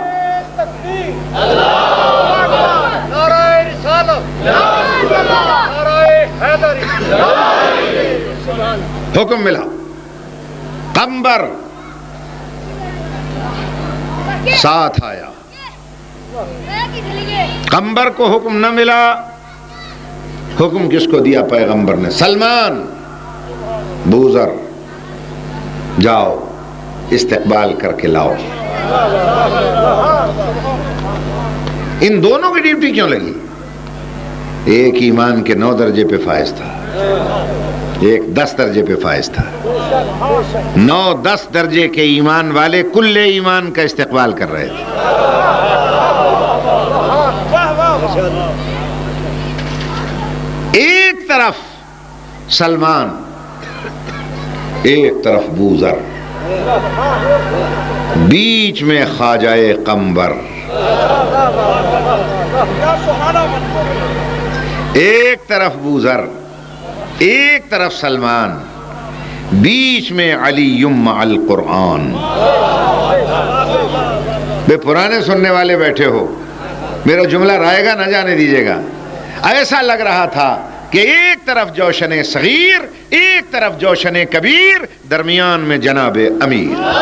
حکم ملا قمبر ساتھ آیا. قمبر کو حکم نہ ملا. حکم کس کو دیا پیغمبر نے؟ سلمان بوذر جاؤ استقبال کر کے لاؤ. ان دونوں کی ڈیوٹی کیوں لگی؟ ایک ایمان کے 9 درجے پہ فائز تھا، ایک 10 درجے پہ فائز تھا. 9-10 درجے کے ایمان والے کل ایمان کا استقبال کر رہے تھے. ایک طرف سلمان، ایک طرف بوذر، بیچ میں خواجہ قمبر. ایک طرف بوذر، ایک طرف سلمان، بیچ میں علی مع القرآن. بے پرانے سننے والے بیٹھے ہو، میرا جملہ رائے گا نہ جانے دیجیے گا. ایسا لگ رہا تھا کہ ایک طرف جوشن صغیر، ایک طرف جوشن کبیر، درمیان میں جناب امیر.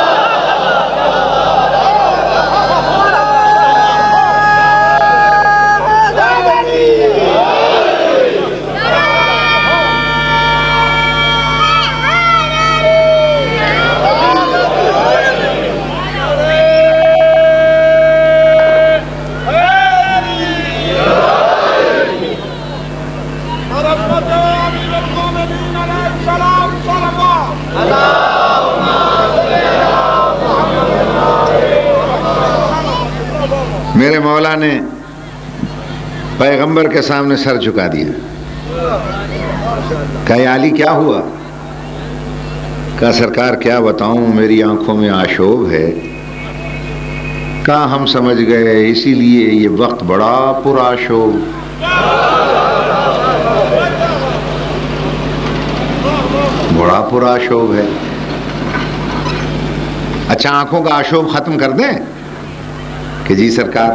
میرے مولا نے پیغمبر کے سامنے سر جھکا دیا. کہا یا علی کیا ہوا؟ کہا سرکار کیا بتاؤں، میری آنکھوں میں آشوب ہے. کہا ہم سمجھ گئے، اسی لیے یہ وقت بڑا پرآشوب. بڑا پرآشوب ہے. اچھا آنکھوں کا آشوب ختم کر دیں؟ کہ جی سرکار.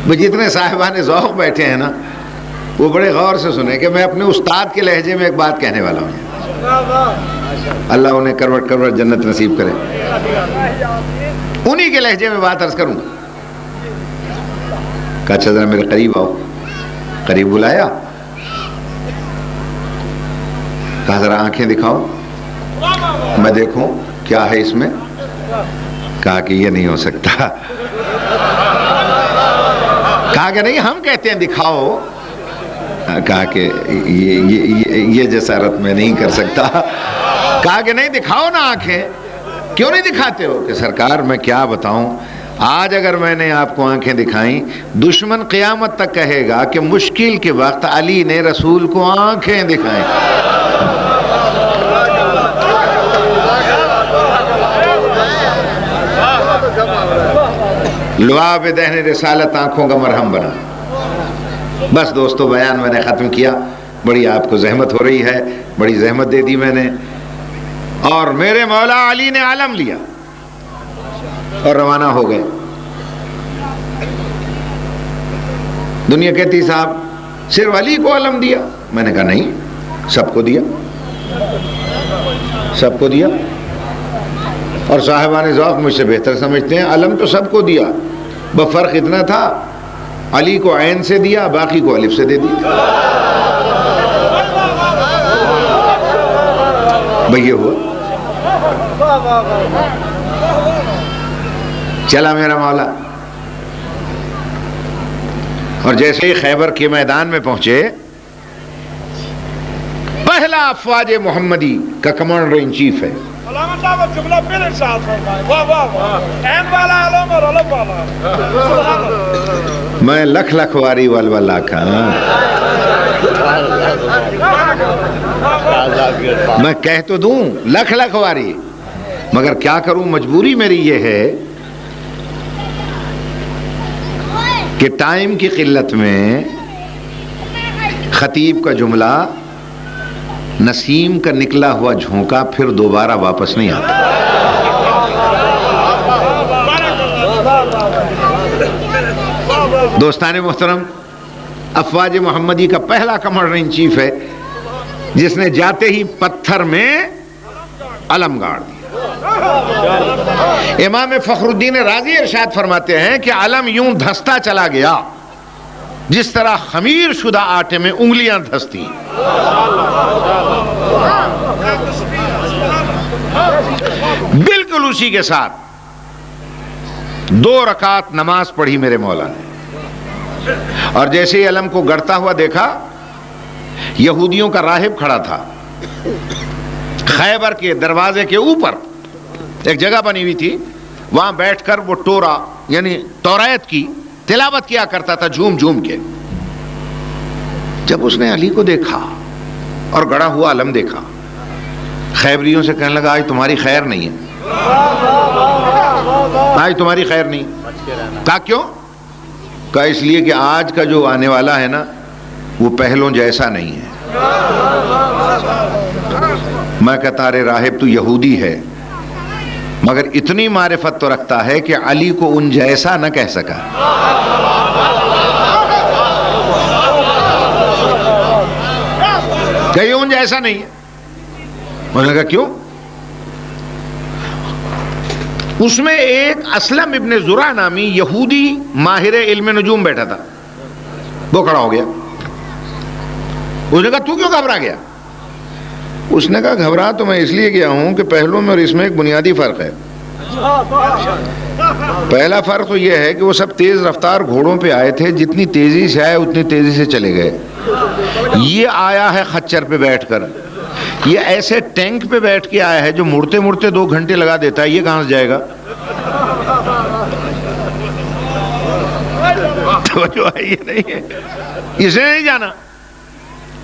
وہ جتنے صاحبان ذوق بیٹھے ہیں نا وہ بڑے غور سے سنیں کہ میں اپنے استاد کے لہجے میں ایک بات کہنے والا ہوں. اللہ انہیں کروٹ کروٹ جنت نصیب کرے. انہی کے لہجے میں بات عرض کروں. کہا اچھا ذرا میرے قریب آؤ. قریب بلایا. کہا ذرا آنکھیں دکھاؤ میں دیکھوں کیا ہے اس میں. کہا کہ یہ نہیں ہو سکتا. کہا کہ نہیں ہم کہتے ہیں دکھاؤ. کہا کہ یہ جسارت میں نہیں کر سکتا. کہا کہ نہیں دکھاؤ نا آنکھیں. کیوں نہیں دکھاتے ہو؟ کہ سرکار میں کیا بتاؤں، آج اگر میں نے آپ کو آنکھیں دکھائیں دشمن قیامت تک کہے گا کہ مشکل کے وقت علی نے رسول کو آنکھیں دکھائیں. لعاب دہن رسالت آنکھوں کا مرہم بنا. بس دوستو بیان میں نے ختم کیا. بڑی آپ کو زحمت ہو رہی ہے، بڑی زحمت دے دی میں نے. اور میرے مولا علی نے علم لیا اور روانہ ہو گئے. دنیا کہتی صاحب صرف علی کو علم دیا. میں نے کہا نہیں، سب کو دیا، سب کو دیا. اور صاحبان ذوق مجھ سے بہتر سمجھتے ہیں علم تو سب کو دیا، بس فرق اتنا تھا علی کو عین سے دیا، باقی کو الف سے دے دیا. بھئی یہ ہوا. چلا میرا مولا. اور جیسے ہی خیبر کے میدان میں پہنچے، پہلا افواج محمدی کا کمانڈر ان چیف ہے. میں لکھ لکھ واری والولا کا میں کہہ تو دوں لکھ لکھ واری، مگر کیا کروں، مجبوری میری یہ ہے کہ ٹائم کی قلت میں خطیب کا جملہ نسیم کا نکلا ہوا جھونکا پھر دوبارہ واپس نہیں آتا. دوستان محترم، افواج محمدی کا پہلا کمانڈر ان چیف ہے جس نے جاتے ہی پتھر میں علم گاڑ دیا. امام فخر الدین رازی ارشاد فرماتے ہیں کہ علم یوں دھستا چلا گیا جس طرح خمیر شدہ آٹے میں انگلیاں دھستی. بالکل اسی کے ساتھ 2 رکعت نماز پڑھی میرے مولا نے. اور جیسے ہی علم کو گڑتا ہوا دیکھا، یہودیوں کا راہب کھڑا تھا. خیبر کے دروازے کے اوپر ایک جگہ بنی ہوئی تھی، وہاں بیٹھ کر وہ تورا یعنی توریت کی تلاوت کیا کرتا تھا جھوم جھوم کے. جب اس نے علی کو دیکھا اور گڑا ہوا علم دیکھا، خیبریوں سے کہنے لگا آج تمہاری خیر نہیں ہے، آج تمہاری خیر نہیں. کہا کیوں؟ کہا اس لیے کہ آج کا جو آنے والا ہے نا وہ پہلوں جیسا نہیں ہے. میں کہتا رے راہب تو یہودی ہے مگر اتنی معرفت تو رکھتا ہے کہ علی کو ان جیسا نہ کہہ سکا. کہ ان جیسا نہیں ہے. انہوں نے کہا کیوں؟ اس میں ایک اسلم ابن زرع نامی یہودی ماہر علم نجوم بیٹھا تھا. وہ کھڑا ہو گیا. اس نے کہا تو کیوں گھبرا گیا؟ اس نے کہا گھبرا تو میں اس لیے گیا ہوں کہ پہلوں میں اور اس میں ایک بنیادی فرق ہے. پہلا فرق تو یہ ہے کہ وہ سب تیز رفتار گھوڑوں پہ آئے تھے، جتنی تیزی سے آئے اتنی تیزی سے چلے گئے. یہ آیا ہے خچر پہ بیٹھ کر، یہ ایسے ٹینک پہ بیٹھ کے آیا ہے جو مڑتے مڑتے 2 گھنٹے لگا دیتا ہے. یہ کہاں سے جائے گا؟ جو ہے یہ نہیں ہے، اسے نہیں جانا.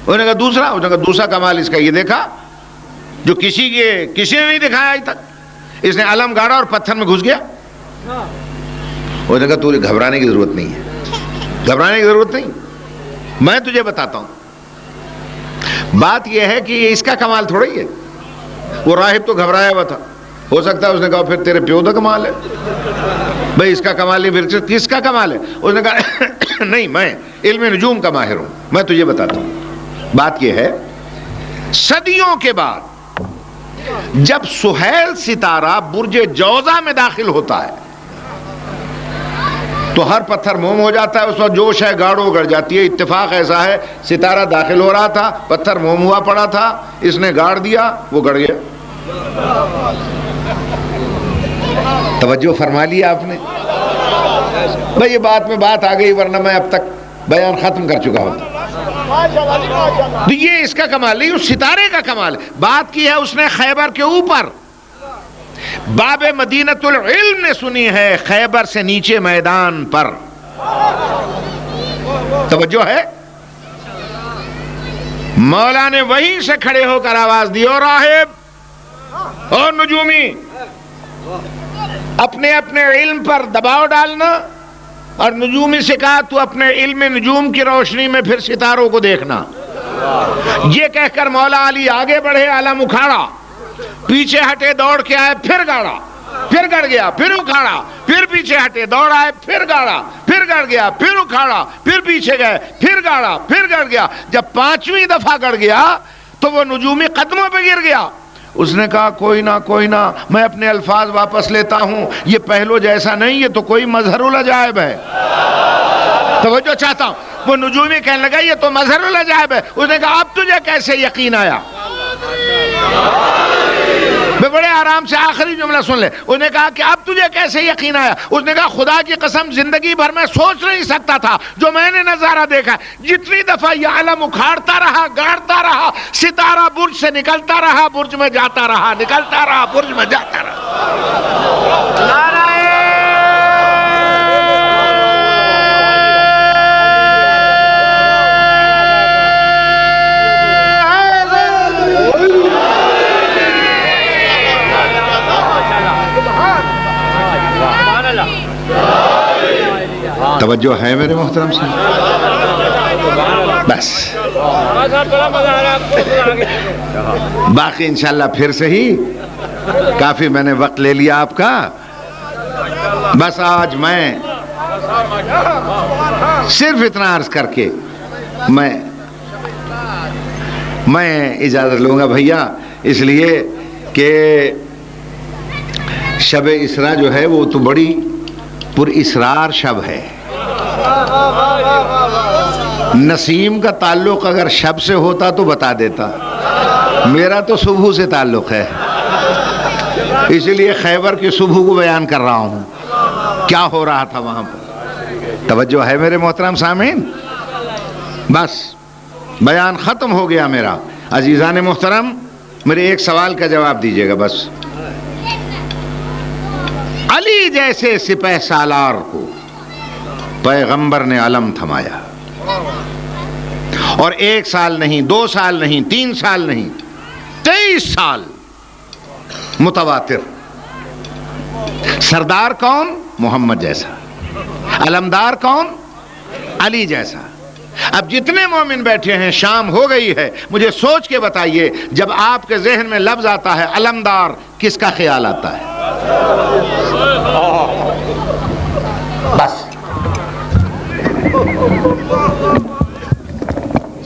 انہوں نے کہا دوسرا کمال اس کا یہ دیکھا جو کسی نے نہیں دکھایا آج تک. اس نے علم گاڑا اور پتھر میں گھس گیا. انہوں نے کہا تو گھبرانے کی ضرورت نہیں ہے، گھبرانے کی ضرورت نہیں، میں تجھے بتاتا ہوں. بات یہ ہے کہ یہ اس کا کمال تھوڑا ہی ہے. وہ راہب تو گھبرایا ہوا تھا، ہو سکتا ہے اس نے کہا پھر تیرے پیو کا کمال ہے. بھئی اس کا کمال نہیں پھر کس کا کمال ہے؟ اس نے کہا نہیں میں علم نجوم کا ماہر ہوں، میں تجھے بتاتا ہوں. بات یہ ہے صدیوں کے بعد جب سہیل ستارہ برج جوزہ میں داخل ہوتا ہے تو ہر پتھر موم ہو جاتا ہے، اس وقت جوش ہے گاڑو گڑ جاتی ہے. اتفاق ایسا ہے ستارہ داخل ہو رہا تھا، پتھر موم ہوا پڑا تھا، اس نے گاڑ دیا، وہ گڑ گیا. توجہ فرما لیا آپ نے بھائی؟ یہ بات میں بات آ گئی، ورنہ میں اب تک بیان ختم کر چکا ہوتا. تو یہ اس کا کمال نہیں، اس ستارے کا کمال. بات کی ہے اس نے خیبر کے اوپر، باب مدینۃ العلم نے سنی ہے خیبر سے نیچے میدان پر. توجہ ہے؟ مولا نے وہیں سے کھڑے ہو کر آواز دی، اور راہب اور نجومی اپنے اپنے علم پر دباؤ ڈالنا. اور نجومی سے کہا تو اپنے علم نجوم کی روشنی میں پھر ستاروں کو دیکھنا. یہ کہہ کر مولا علی آگے بڑھے، علم اکھاڑا، پیچھے ہٹے، دوڑ کے آئے، پھر گاڑا، پھر گڑ گیا، پھر اکھاڑا، پھر پیچھے ہٹے، دوڑ آئے، پھر گاڑا، پھر گڑ گیا، پھر اکھاڑا، پھر پیچھے گئے، پھر گاڑا، پھر گڑ گیا. جب 5ویں دفعہ گڑ گیا تو وہ نجومی قدموں پہ گر گیا. اس نے کہا کوئی نہ میں اپنے الفاظ واپس لیتا ہوں، یہ پہلو جیسا نہیں، یہ تو کوئی مظہر العجائب ہے. توجہ چاہتا ہوں. وہ نجومی کہنے لگا یہ تو مظہر العجائب ہے. اس نے کہا اب تجھے کیسے یقین آیا؟ میں بڑے آرام سے آخری جملہ سن لے. اس نے کہا کہ اب تجھے کیسے یقین آیا؟ اس نے کہا خدا کی قسم زندگی بھر میں سوچ نہیں سکتا تھا جو میں نے نظارہ دیکھا. جتنی دفعہ یہ علم اکھاڑتا رہا، گاڑتا رہا، ستارہ برج سے نکلتا رہا، برج میں جاتا رہا، نکلتا رہا، برج میں جاتا رہا. توجہ ہے میرے محترم سے؟ بس باقی انشاءاللہ پھر سے ہی کافی میں نے وقت لے لیا آپ کا. بس آج میں صرف اتنا عرض کر کے میں اجازت لوں گا بھیا، اس لیے کہ شب اسراء جو ہے وہ تو بڑی پر اسرار شب ہے. نسیم کا تعلق اگر شب سے ہوتا تو بتا دیتا، میرا تو صبح سے تعلق ہے، اسی لیے خیبر کی صبح کو بیان کر رہا ہوں کیا ہو رہا تھا وہاں پر. توجہ ہے میرے محترم سامعین؟ بس بیان ختم ہو گیا میرا. عزیزان محترم میرے ایک سوال کا جواب دیجیے گا بس. علی جیسے سپہ سالار کو پیغمبر نے علم تھمایا، اور 1 سال نہیں، 2 سال نہیں، 3 سال نہیں، 23 سال متواتر. سردار کون؟ محمد جیسا. علمدار کون؟ علی جیسا. اب جتنے مومن بیٹھے ہیں شام ہو گئی ہے، مجھے سوچ کے بتائیے جب آپ کے ذہن میں لفظ آتا ہے علمدار کس کا خیال آتا ہے؟ بس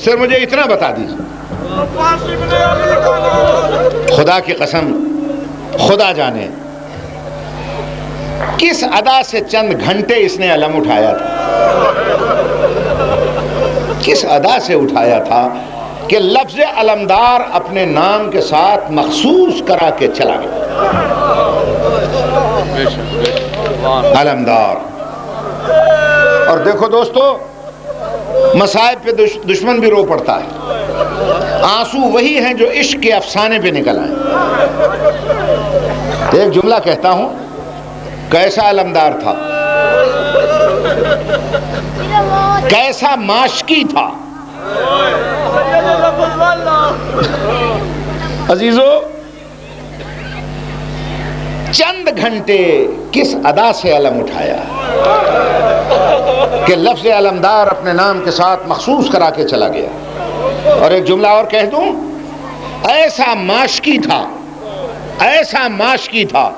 سر مجھے اتنا بتا دیجیے، خدا کی قسم خدا جانے کس ادا سے چند گھنٹے اس نے علم اٹھایا تھا، کس ادا سے اٹھایا تھا کہ لفظ علمدار اپنے نام کے ساتھ مخصوص کرا کے چلا گیا. علمدار. اور دیکھو دوستو، مصائب پہ دشمن بھی رو پڑتا ہے، آنسو وہی ہیں جو عشق کے افسانے پہ نکل آئے. ایک جملہ کہتا ہوں، کیسا علمدار تھا، کیسا معاشقی تھا. عزیزو چند گھنٹے کس ادا سے علم اٹھایا کہ لفظ علمدار اپنے نام کے ساتھ مخصوص کرا کے چلا گیا. اور ایک جملہ اور کہہ دوں، ایسا معاشقی تھا، ایسا معاشقی تھا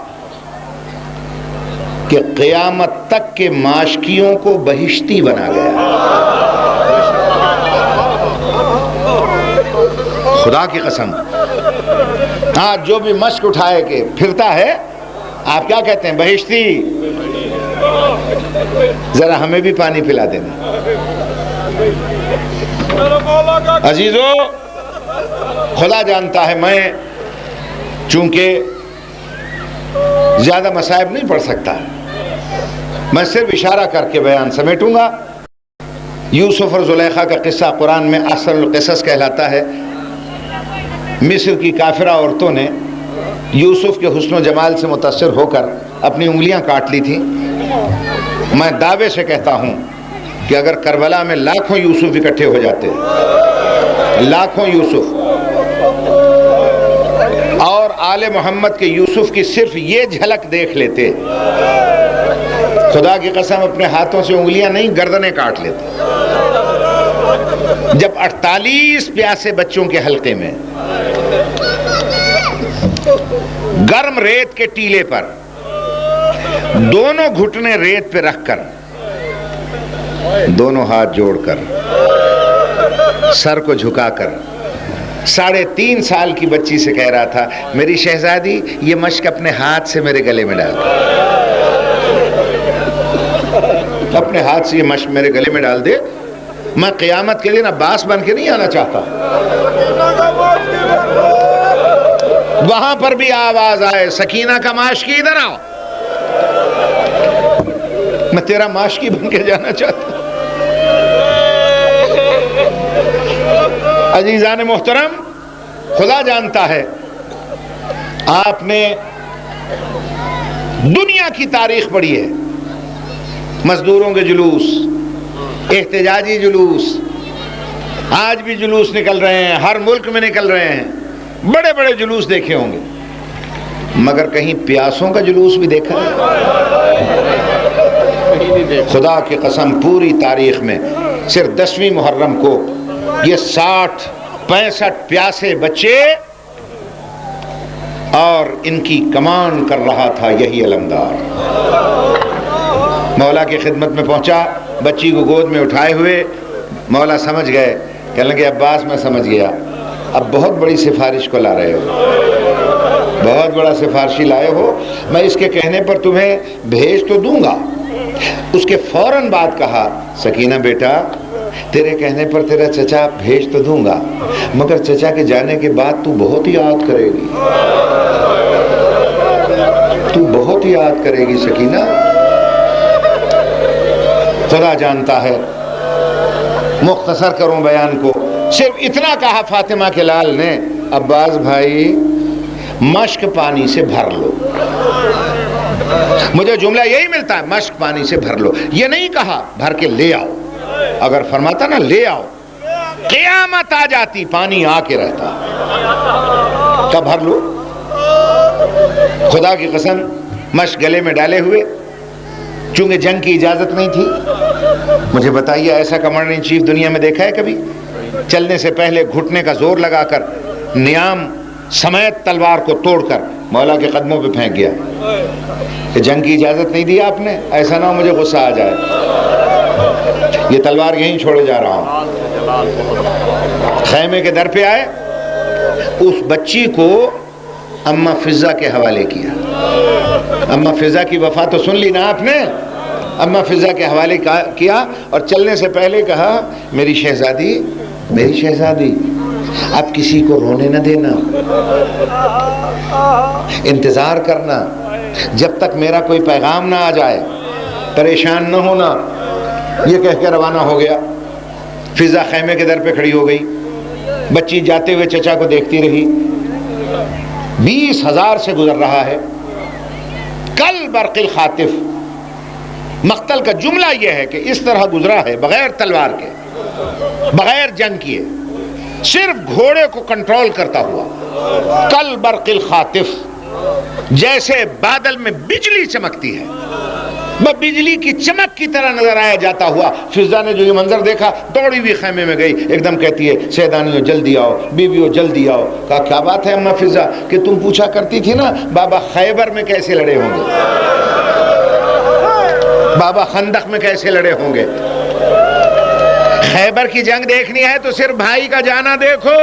کہ قیامت تک کے معاشقیوں کو بہشتی بنا گیا. خدا کی قسم آج جو بھی مشق اٹھائے کے پھرتا ہے، آپ کیا کہتے ہیں؟ بہشتی. ذرا ہمیں بھی پانی پلا دینا۔ عزیزو، خدا جانتا ہے میں چونکہ زیادہ مصائب نہیں پڑھ سکتا، میں صرف اشارہ کر کے بیان سمیٹوں گا۔ یوسف اور زلیخا کا قصہ قرآن میں احسن القصص کہلاتا ہے۔ مصر کی کافرہ عورتوں نے یوسف کے حسن و جمال سے متاثر ہو کر اپنی انگلیاں کاٹ لی تھیں۔ میں دعوے سے کہتا ہوں کہ اگر کربلا میں لاکھوں یوسف اکٹھے ہو جاتے، لاکھوں یوسف، اور آل محمد کے یوسف کی صرف یہ جھلک دیکھ لیتے، خدا کی قسم اپنے ہاتھوں سے انگلیاں نہیں گردنیں کاٹ لیتے۔ جب 48 پیاسے بچوں کے حلقے میں گرم ریت کے ٹیلے پر دونوں گھٹنے ریت پہ رکھ کر، دونوں ہاتھ جوڑ کر، سر کو جھکا کر 3.5 سال کی بچی سے کہہ رہا تھا، میری شہزادی یہ مشق اپنے ہاتھ سے میرے گلے میں ڈال دے، اپنے ہاتھ سے یہ مشق میرے گلے میں ڈال دے، میں قیامت کے دن عباس بن کے نہیں آنا چاہتا۔ وہاں پر بھی آواز آئے، سکینہ کا معاشقی ادھر آؤ، میں تیرا معاشقی بن کے جانا چاہتا ہوں۔ عزیزان محترم، خدا جانتا ہے آپ نے دنیا کی تاریخ پڑھی ہے، مزدوروں کے جلوس، احتجاجی جلوس، آج بھی جلوس نکل رہے ہیں، ہر ملک میں نکل رہے ہیں، بڑے بڑے جلوس دیکھے ہوں گے، مگر کہیں پیاسوں کا جلوس بھی دیکھا ہے؟ خدا کی قسم پوری تاریخ میں صرف 10ویں محرم کو یہ 65 پیاسے بچے اور ان کی کمان کر رہا تھا یہی علمدار۔ مولا کی خدمت میں پہنچا، بچی کو گود میں اٹھائے ہوئے مولا سمجھ گئے، کہنے لگے عباس میں سمجھ گیا، اب بہت بڑی سفارش کو لا رہے ہو، بہت بڑا سفارشی لائے ہو، میں اس کے کہنے پر تمہیں بھیج تو دوں گا۔ اس کے فوراً بعد کہا، سکینہ بیٹا تیرے کہنے پر تیرا چچا بھیج تو دوں گا، مگر چچا کے جانے کے بعد تو بہت ہی یاد کرے گی، تو بہت ہی یاد کرے گی سکینہ۔ خدا جانتا ہے، مختصر کروں بیان کو، صرف اتنا کہا فاطمہ کے لال نے، عباس بھائی مشک پانی سے بھر لو، مجھے جملہ یہی ملتا ہے، مشک پانی سے بھر لو، یہ نہیں کہا بھر کے لے آؤ، اگر فرماتا نا لے آؤ قیامت آ جاتی، پانی آ کے رہتا، کب بھر لو؟ خدا کی قسم مشک گلے میں ڈالے ہوئے، چونکہ جنگ کی اجازت نہیں تھی، مجھے بتائیے ایسا کمانڈر ان چیف دنیا میں دیکھا ہے کبھی؟ چلنے سے پہلے گھٹنے کا زور لگا کر نیام سمیت تلوار کو توڑ کر مولا کے قدموں پہ پھینک گیا کہ جنگ کی اجازت نہیں دی آپ نے، ایسا نہ ہو مجھے غصہ آ جائے، یہ تلوار یہیں چھوڑے جا رہا ہوں۔ خیمے کے در پہ آئے، اس بچی کو اماں فضہ کے حوالے کیا، اماں فضہ کی وفا تو سن لی نا آپ نے، اماں فضہ کے حوالے کیا، اور چلنے سے پہلے کہا، میری شہزادی، میری شہزادی اب کسی کو رونے نہ دینا، انتظار کرنا جب تک میرا کوئی پیغام نہ آ جائے، پریشان نہ ہونا، یہ کہہ کے روانہ ہو گیا۔ فضہ خیمے کے در پہ کھڑی ہو گئی، بچی جاتے ہوئے چچا کو دیکھتی رہی، 20,000 سے گزر رہا ہے، کل برق الخاطف، مقتل کا جملہ یہ ہے کہ اس طرح گزرا ہے بغیر تلوار کے، بغیر جنگ کیے، صرف گھوڑے کو کنٹرول کرتا ہوا، کل برق الخاطف، جیسے بادل میں بجلی چمکتی ہے، وہ بجلی کی چمک کی طرح نظر آیا جاتا ہوا۔ فضہ نے جو یہ منظر دیکھا دوڑی ہوئی خیمے میں گئی، ایک دم کہتی ہے، سیدانیوں جلدی آؤ، بیویوں جلدی آؤ۔ کہا کیا بات ہے اماں فضہ کہ تم پوچھا کرتی تھی نا بابا خیبر میں کیسے لڑے ہوں گے، بابا خندق میں کیسے لڑے ہوں گے، خیبر کی جنگ دیکھنی ہے تو صرف بھائی کا جانا دیکھو۔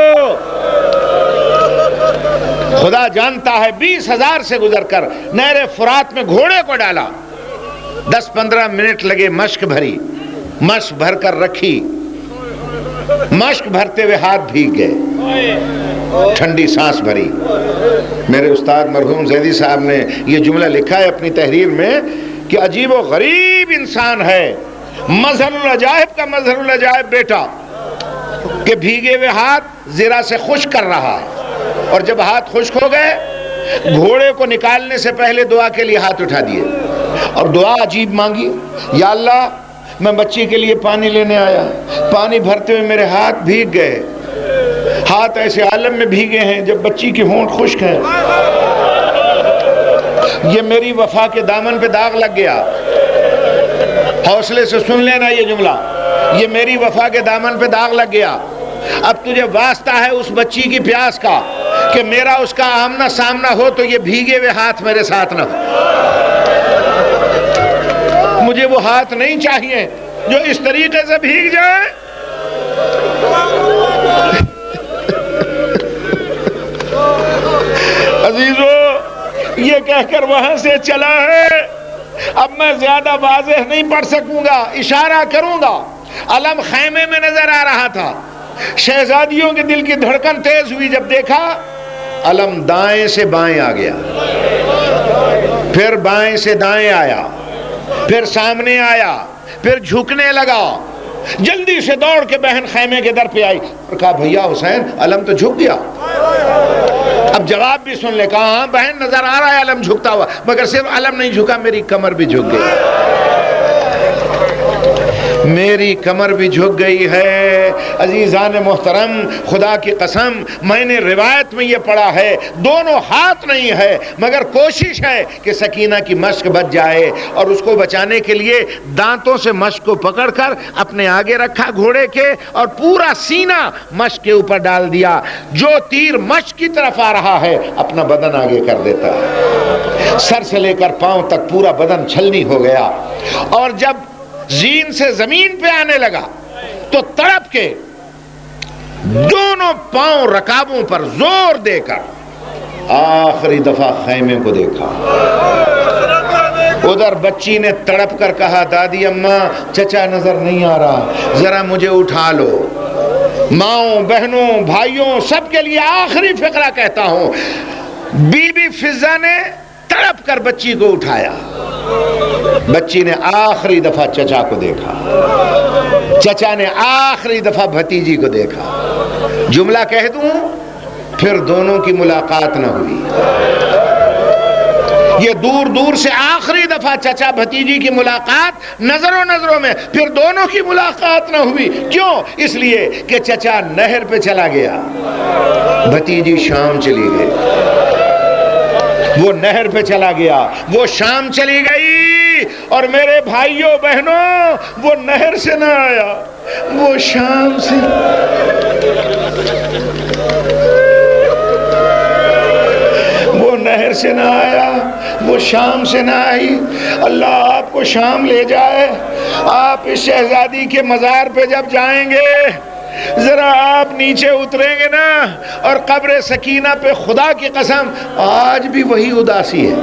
خدا جانتا ہے 20,000 سے گزر کر نہر فرات میں گھوڑے کو ڈالا، 10-15 منٹ لگے مشق بھری، مشق بھر کر رکھی، مشق بھرتے ہوئے ہاتھ بھیگ گئے، ٹھنڈی سانس بھری۔ میرے استاد مرحوم زیدی صاحب نے یہ جملہ لکھا ہے اپنی تحریر میں کہ عجیب و غریب انسان ہے، مظہر العجائب کا مظہر العجائب بیٹا، کہ بھیگے ہوئے ہاتھ زرا سے خشک کر رہا ہے، اور جب ہاتھ خشک ہو گئے گھوڑے کو نکالنے سے پہلے دعا کے لیے ہاتھ اٹھا دیے اور دعا عجیب مانگی، یا اللہ میں بچی کے لیے پانی لینے آیا، پانی بھرتے ہوئے میرے ہاتھ بھیگ گئے، ہاتھ ایسے عالم میں بھیگے ہیں جب بچی کی ہونٹ خشک ہے، یہ میری وفا کے دامن پہ داغ لگ گیا۔ حوصلے سے سن لینا یہ جملہ، یہ میری وفا کے دامن پہ داغ لگ گیا، اب تجھے واسطہ ہے اس بچی کی پیاس کا کہ میرا اس کا آمنا سامنا ہو تو یہ بھیگے ہوئے ہاتھ میرے ساتھ نہ ہو، مجھے وہ ہاتھ نہیں چاہیے جو اس طریقے سے بھیگ جائے۔ عزیزو یہ کہہ کر وہاں سے چلا ہے، اب میں زیادہ واضح نہیں پڑھ سکوں گا، اشارہ کروں گا۔ علم خیمے میں نظر آ رہا تھا، شہزادیوں کے دل کی دھڑکن تیز ہوئی جب دیکھا علم دائیں سے بائیں آ گیا، پھر بائیں سے دائیں آیا، پھر سامنے آیا، پھر جھکنے لگا، جلدی سے دوڑ کے بہن خیمے کے در پہ آئی اور کہا بھیا حسین علم تو جھک گیا۔ اب جواب بھی سن لے، کہا ہاں بہن نظر آ رہا ہے علم جھکتا ہوا، مگر صرف علم نہیں جھکا، میری کمر بھی جھک گئی، میری کمر بھی جھک گئی ہے۔ عزیزان محترم خدا کی قسم میں نے روایت میں یہ پڑھا ہے، دونوں ہاتھ نہیں ہے مگر کوشش ہے کہ سکینہ کی مشق بچ جائے، اور اس کو بچانے کے لیے دانتوں سے مشق کو پکڑ کر اپنے آگے رکھا گھوڑے کے اور پورا سینہ مشق کے اوپر ڈال دیا، جو تیر مشق کی طرف آ رہا ہے اپنا بدن آگے کر دیتا ہے، سر سے لے کر پاؤں تک پورا بدن چھلنی ہو گیا، اور جب زین سے زمین پہ آنے لگا تو تڑپ کے دونوں پاؤں رکابوں پر زور دے کر آخری دفعہ خیمے کو دیکھا۔ ادھر بچی نے تڑپ کر کہا دادی اماں چچا نظر نہیں آ رہا، ذرا مجھے اٹھا لو۔ ماؤں بہنوں بھائیوں سب کے لیے آخری فقرہ کہتا ہوں، بی بی فضہ نے تڑپ کر بچی کو اٹھایا، بچی نے آخری دفعہ چچا کو دیکھا، چچا نے آخری دفعہ بھتیجی کو دیکھا۔ جملہ کہہ دوں پھر دونوں کی ملاقات نہ ہوئی، یہ دور دور سے آخری دفعہ چچا بھتیجی کی ملاقات نظروں میں، پھر دونوں کی ملاقات نہ ہوئی۔ کیوں؟ اس لیے کہ چچا نہر پہ چلا گیا، بھتیجی شام چلی گئی، وہ نہر پہ چلا گیا، وہ شام چلی گئی، اور میرے بھائیوں بہنوں وہ نہر سے نہ آیا، وہ شام سے، وہ نہر سے نہ آیا، وہ شام سے نہ آئی۔ اللہ آپ کو شام لے جائے۔ آپ اس شہزادی کے مزار پہ جب جائیں گے ذرا آپ نیچے اتریں گے نا، اور قبر سکینہ پہ خدا کی قسم آج بھی وہی اداسی ہے،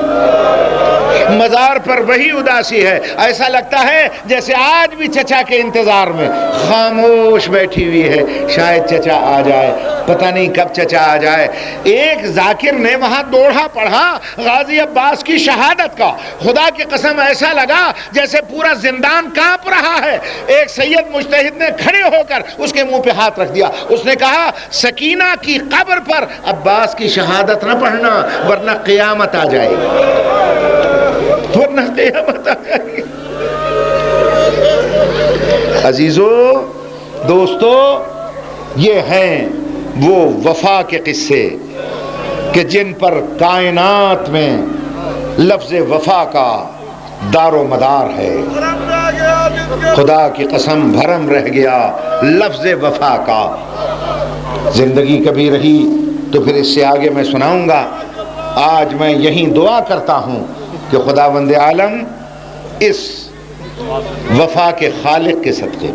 مزار پر وہی اداسی ہے، ایسا لگتا ہے جیسے آج بھی چچا کے انتظار میں خاموش بیٹھی ہوئی ہے، شاید چچا آ جائے، پتہ نہیں کب چچا آ جائے۔ ایک ذاکر نے وہاں دوڑا پڑھا غازی عباس کی شہادت کا، خدا کی قسم ایسا لگا جیسے پورا زندان کانپ رہا ہے۔ ایک سید مجتہد نے کھڑے ہو کر اس کے منہ پہ ہاتھ رکھ دیا، اس نے کہا سکینہ کی قبر پر عباس کی شہادت نہ پڑھنا ورنہ قیامت آ جائے گی، ورنہ قیامت آ جائے گی۔ عزیزو دوستو یہ ہیں وہ وفا کے قصے کہ جن پر کائنات میں لفظ وفا کا دار و مدار ہے۔ خدا کی قسم بھرم رہ گیا لفظ وفا کا۔ زندگی کبھی رہی تو پھر اس سے آگے میں سناؤں گا۔ آج میں یہی دعا کرتا ہوں کہ خداوند عالم اس وفا کے خالق کے صدقے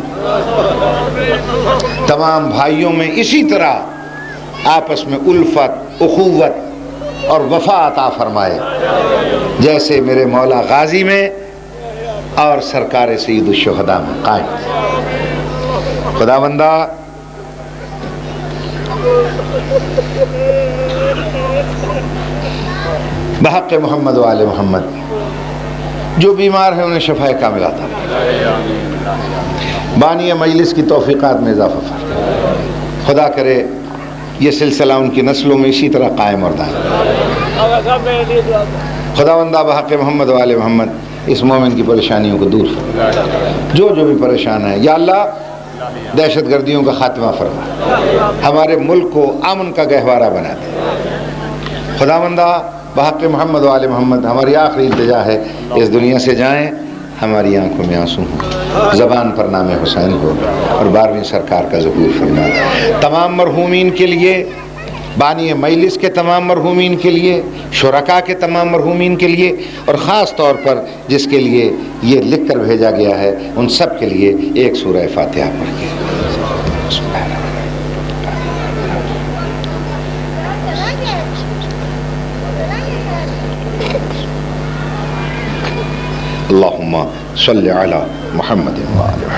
تمام بھائیوں میں اسی طرح آپس میں الفت، اخوت اور وفا عطا فرمائے، جیسے میرے مولا غازی میں اور سرکار سید الشہداء میں قائم۔ خدا بندہ بحق محمد و آل محمد جو بیمار ہیں انہیں شفائے کاملہ عطا فرما، بانی مجلس کی توفیقات میں اضافہ فرما، خدا کرے یہ سلسلہ ان کی نسلوں میں اسی طرح قائم اور دائم۔ خدا بندہ بحق محمد و آل محمد اس مومن کی پریشانیوں کو دور فرما، جو بھی پریشان ہے یا اللہ دہشت گردیوں کا خاتمہ فرما، ہمارے ملک کو امن کا گہوارہ بنا دے۔ خدا بندہ بحق محمد و آل محمد ہماری آخری التجا ہے اس دنیا سے جائیں، ہماری آنکھوں میں آنسو ہوں، زبان پر نام حسین ہو اور 12ویں سرکار کا ظہور فرما۔ تمام مرحومین کے لیے، بانی مجلس کے تمام مرحومین کے لیے، شرکاء کے تمام مرحومین کے لیے، اور خاص طور پر جس کے لیے یہ لکھ کر بھیجا گیا ہے ان سب کے لیے ایک سورہ فاتحہ پڑھ کے۔ اللہم صلی علی محمد و آلہ